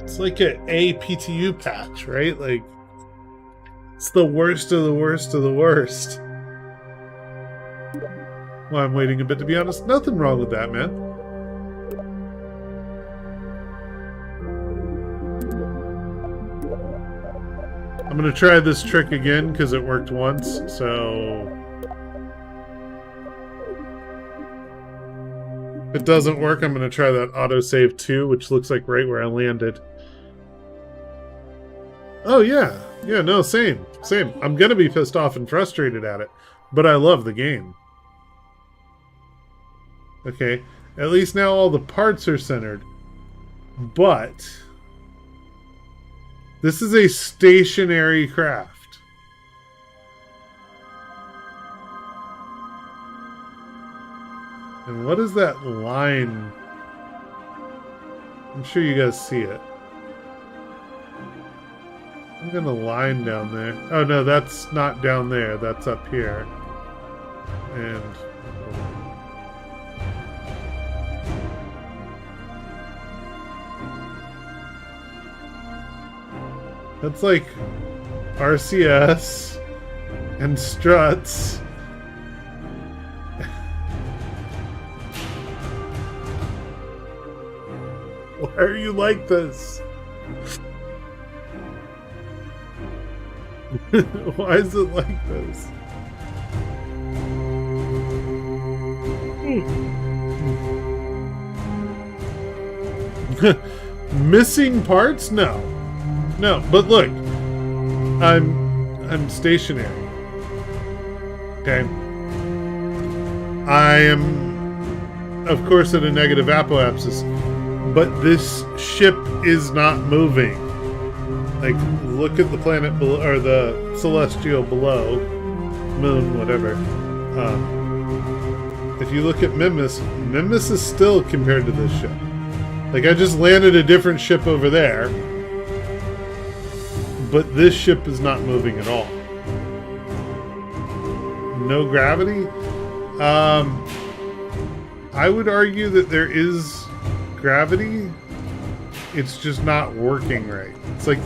PTU patch, right? Like, it's the worst of the worst of the worst. Well, I'm waiting a bit, to be honest. Nothing wrong with that, man. I'm going to try this trick again because it worked once, so... If it doesn't work, I'm going to try that autosave too, which looks like right where I landed. Oh, yeah. Yeah, no, same. Same. I'm going to be pissed off and frustrated at it, but I love the game. Okay, at least now all the parts are centered. But... this is a stationary craft. And what is that line? I'm sure you guys see it. I'm gonna line down there. Oh no, that's not down there. That's up here. And... that's like RCS, and struts. Why are you like this? Why is it like this? Missing parts? No. No, but look. I'm stationary. Okay. I am, of course, at a negative apoapsis, but this ship is not moving. Like, look at the planet below, or the celestial below, moon, whatever. If you look at Minmus, Minmus is still compared to this ship. Like, I just landed a different ship over there, but this ship is not moving at all. No gravity? I would argue that there is gravity. It's just not working right. It's like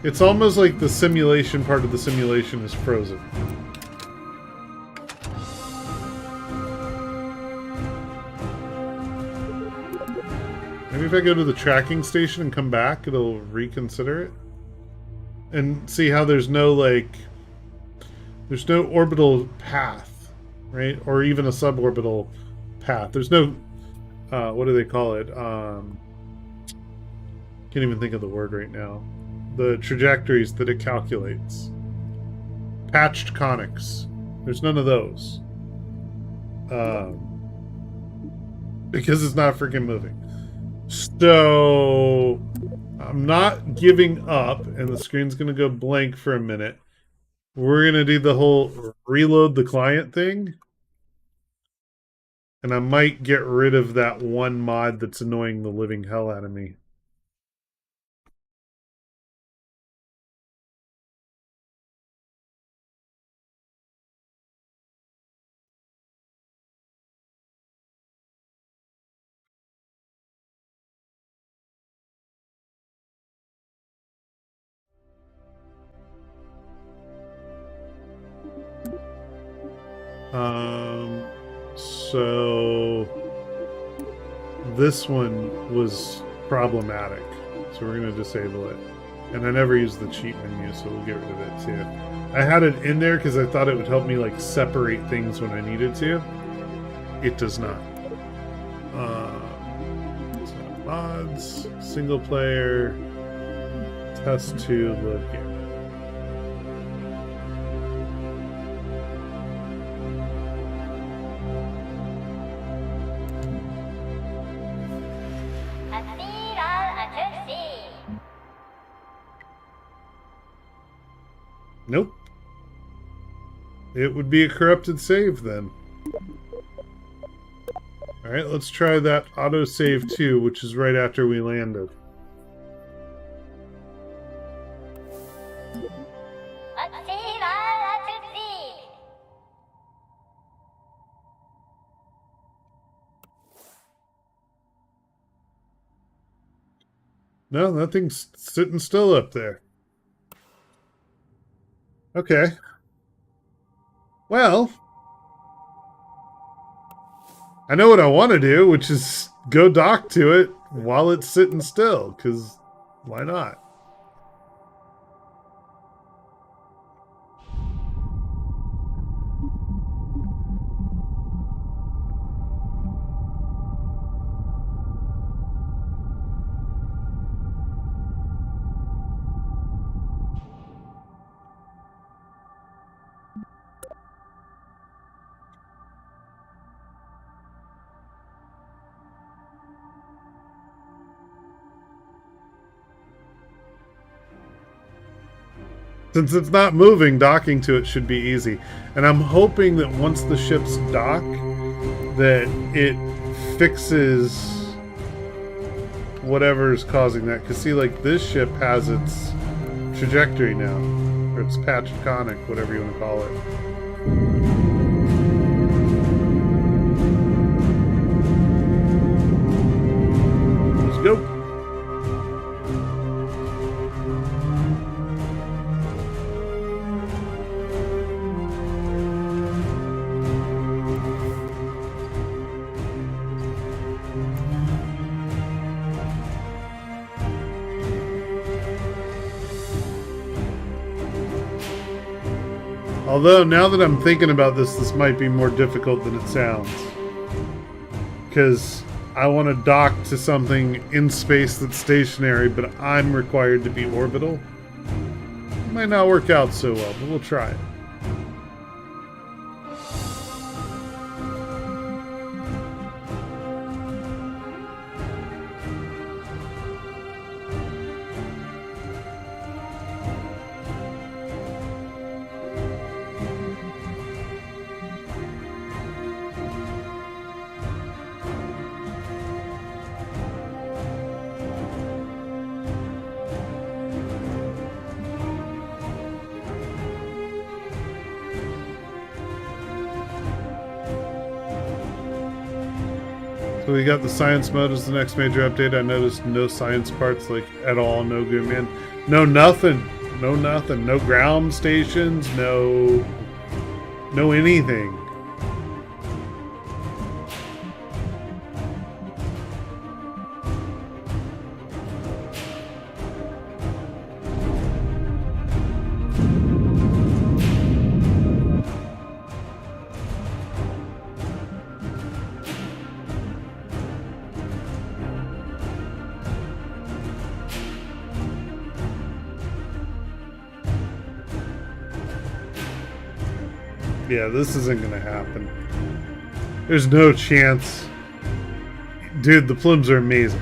it's almost like the simulation part of the simulation is frozen. Maybe if I go to the tracking station and come back, it'll reconsider it. And see how there's no, like, there's no orbital path, right? Or even a suborbital path. There's no, what do they call it? Can't even think of the word right now. The trajectories that it calculates. Patched conics. There's none of those. Because it's not freaking moving. So I'm not giving up, and the screen's going to go blank for a minute. We're going to do the whole reload the client thing. And I might get rid of that one mod that's annoying the living hell out of me. So this one was problematic, so we're going to disable it. And I never used the cheat menu, so we'll get rid of it too. I had it in there because I thought it would help me like separate things when I needed to. It does not. So mods, single player, test 2, load game. Nope. It would be a corrupted save then. Alright, let's try that autosave 2, which is right after we landed. No, nothing's sitting still up there. Okay. Well, I know what I want to do, which is go dock to it while it's sitting still, because why not? Since it's not moving, docking to it should be easy. And I'm hoping that once the ships dock, that it fixes whatever's causing that. Because see, like, this ship has its trajectory now. Or its patched conic, whatever you want to call it. Let's go. Although, now that I'm thinking about this, this might be more difficult than it sounds. Because I want to dock to something in space that's stationary, but I'm required to be orbital. It might not work out so well, but we'll try it. So we got the science mode as the next major update. I noticed no science parts, like, at all. No Goomman. No nothing. No nothing. No ground stations. No anything. Yeah, this isn't gonna happen. There's no chance. Dude, the plumes are amazing.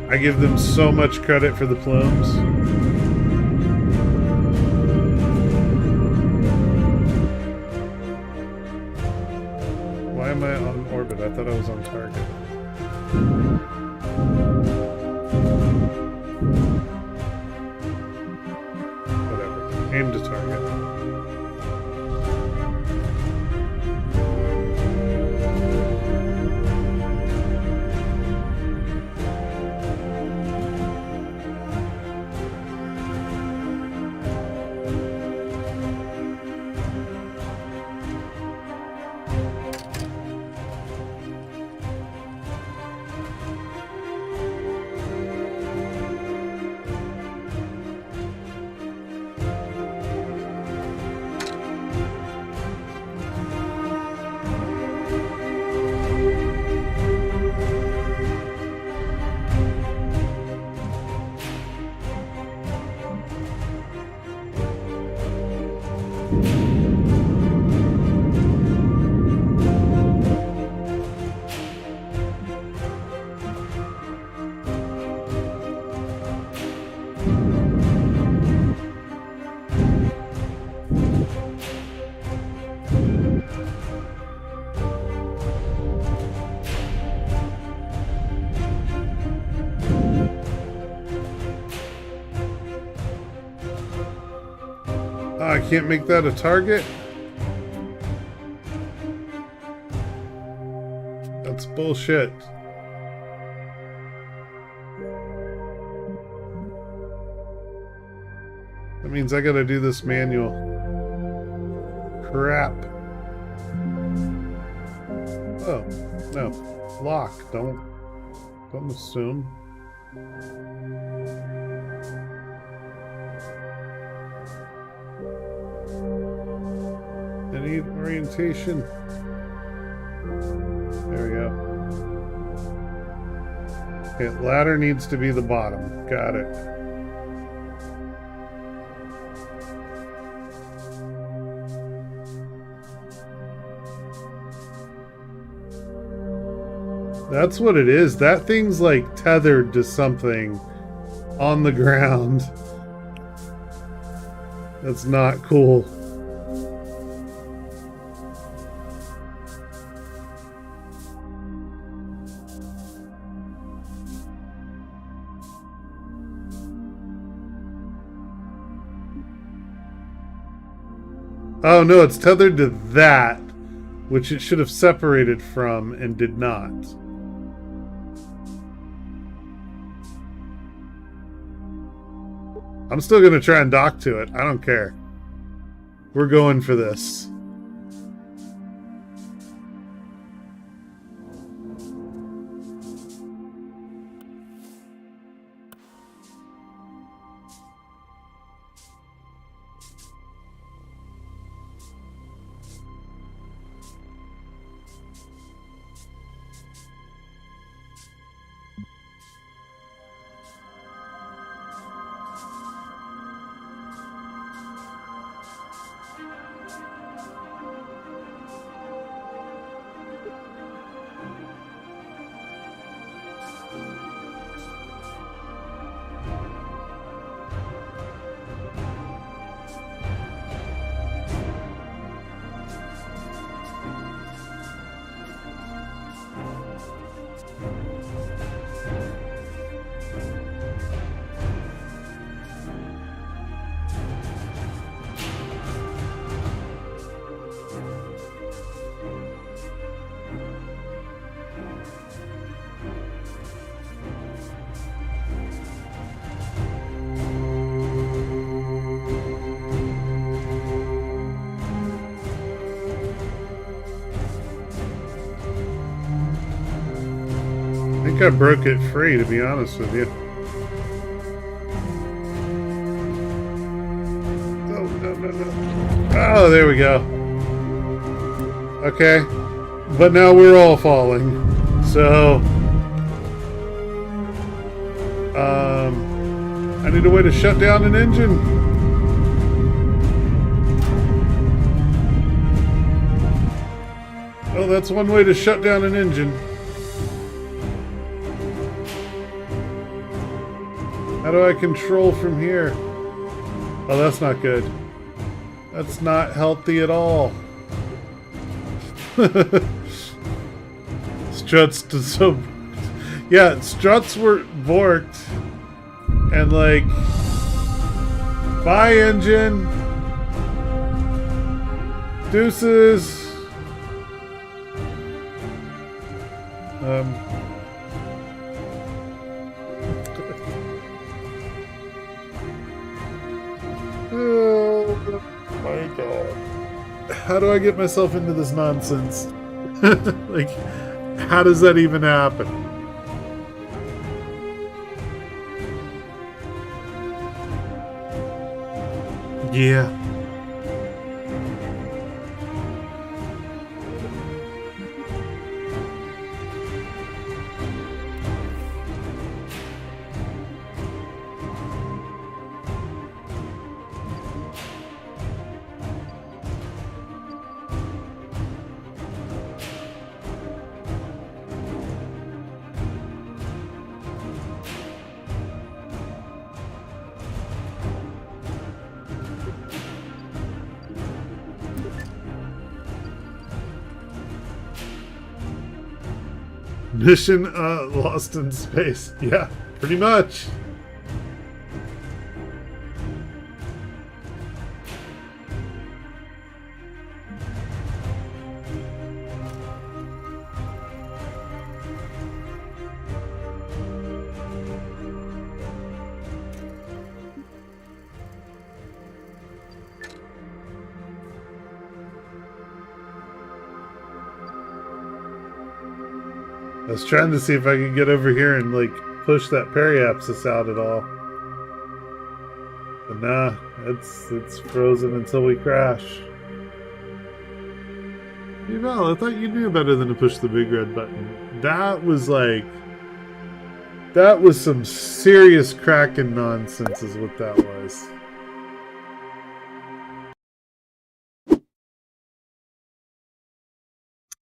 I give them so much credit for the plumes. Why am I on orbit? I thought I was on target. Whatever. Aim to target. I can't make that a target? That's bullshit. That means I gotta do this manual. Crap. Oh, no. Lock. Don't assume. I need orientation. There we go. Okay, ladder needs to be the bottom. Got it. That's what it is. That thing's like tethered to something on the ground. That's not cool. Oh no, it's tethered to that, which it should have separated from and did not. I'm still going to try and dock to it. I don't care. We're going for this. think I broke it free, to be honest with you. Oh, no, no, no. Oh, there we go. Okay. But now we're all falling. So... I need a way to shut down an engine. Oh, that's one way to shut down an engine. How do I control from here? Oh, that's not good. That's not healthy at all. Struts to so... Yeah, struts were borked. And like... Bye, engine! Deuces! Oh my god. How do I get myself into this nonsense? Like, how does that even happen? Yeah. Mission lost in space. Yeah, pretty much. I was trying to see if I could get over here and like push that periapsis out at all. But nah, it's frozen until we crash. Hey Val, I thought you knew better than to push the big red button. That was some serious Kraken nonsense is what that was.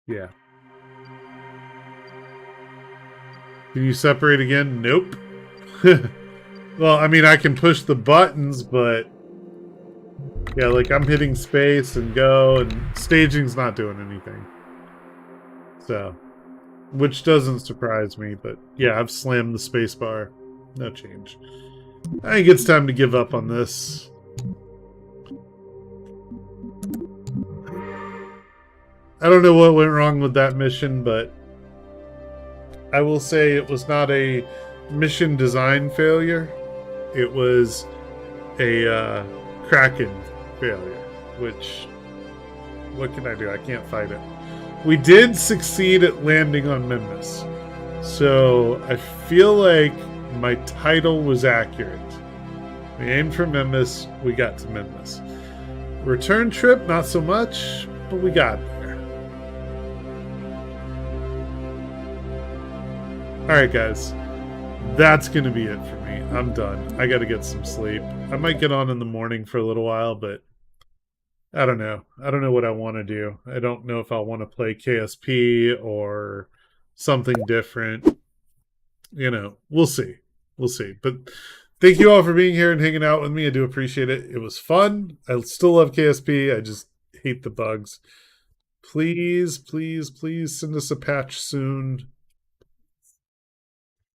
Yeah. Can you separate again? Nope. Well, I mean, I can push the buttons, but... Yeah, like, I'm hitting space and go, and staging's not doing anything. So... Which doesn't surprise me, but... Yeah, I've slammed the space bar. No change. I think it's time to give up on this. I don't know what went wrong with that mission, but... I will say it was not a mission design failure. It was a Kraken failure, which, what can I do? I can't fight it. We did succeed at landing on Minmus, so I feel like my title was accurate. We aimed for Minmus, we got to Minmus. Return trip, not so much, but we got there. Alright guys, that's going to be it for me. I'm done. I got to get some sleep. I might get on in the morning for a little while, but I don't know. I don't know what I want to do. I don't know if I want to play KSP or something different. You know, we'll see. We'll see. But thank you all for being here and hanging out with me. I do appreciate it. It was fun. I still love KSP. I just hate the bugs. Please, please, please send us a patch soon.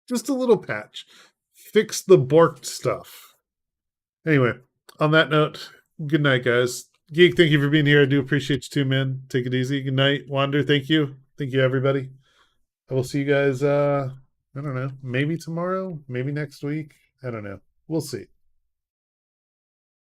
Just a little patch. Fix the borked stuff. Anyway, on that note, good night, guys. Geek, thank you for being here. I do appreciate you too, man. Take it easy. Good night. Wander, thank you. Thank you, everybody. I will see you guys, I don't know, maybe tomorrow, maybe next week. I don't know. We'll see.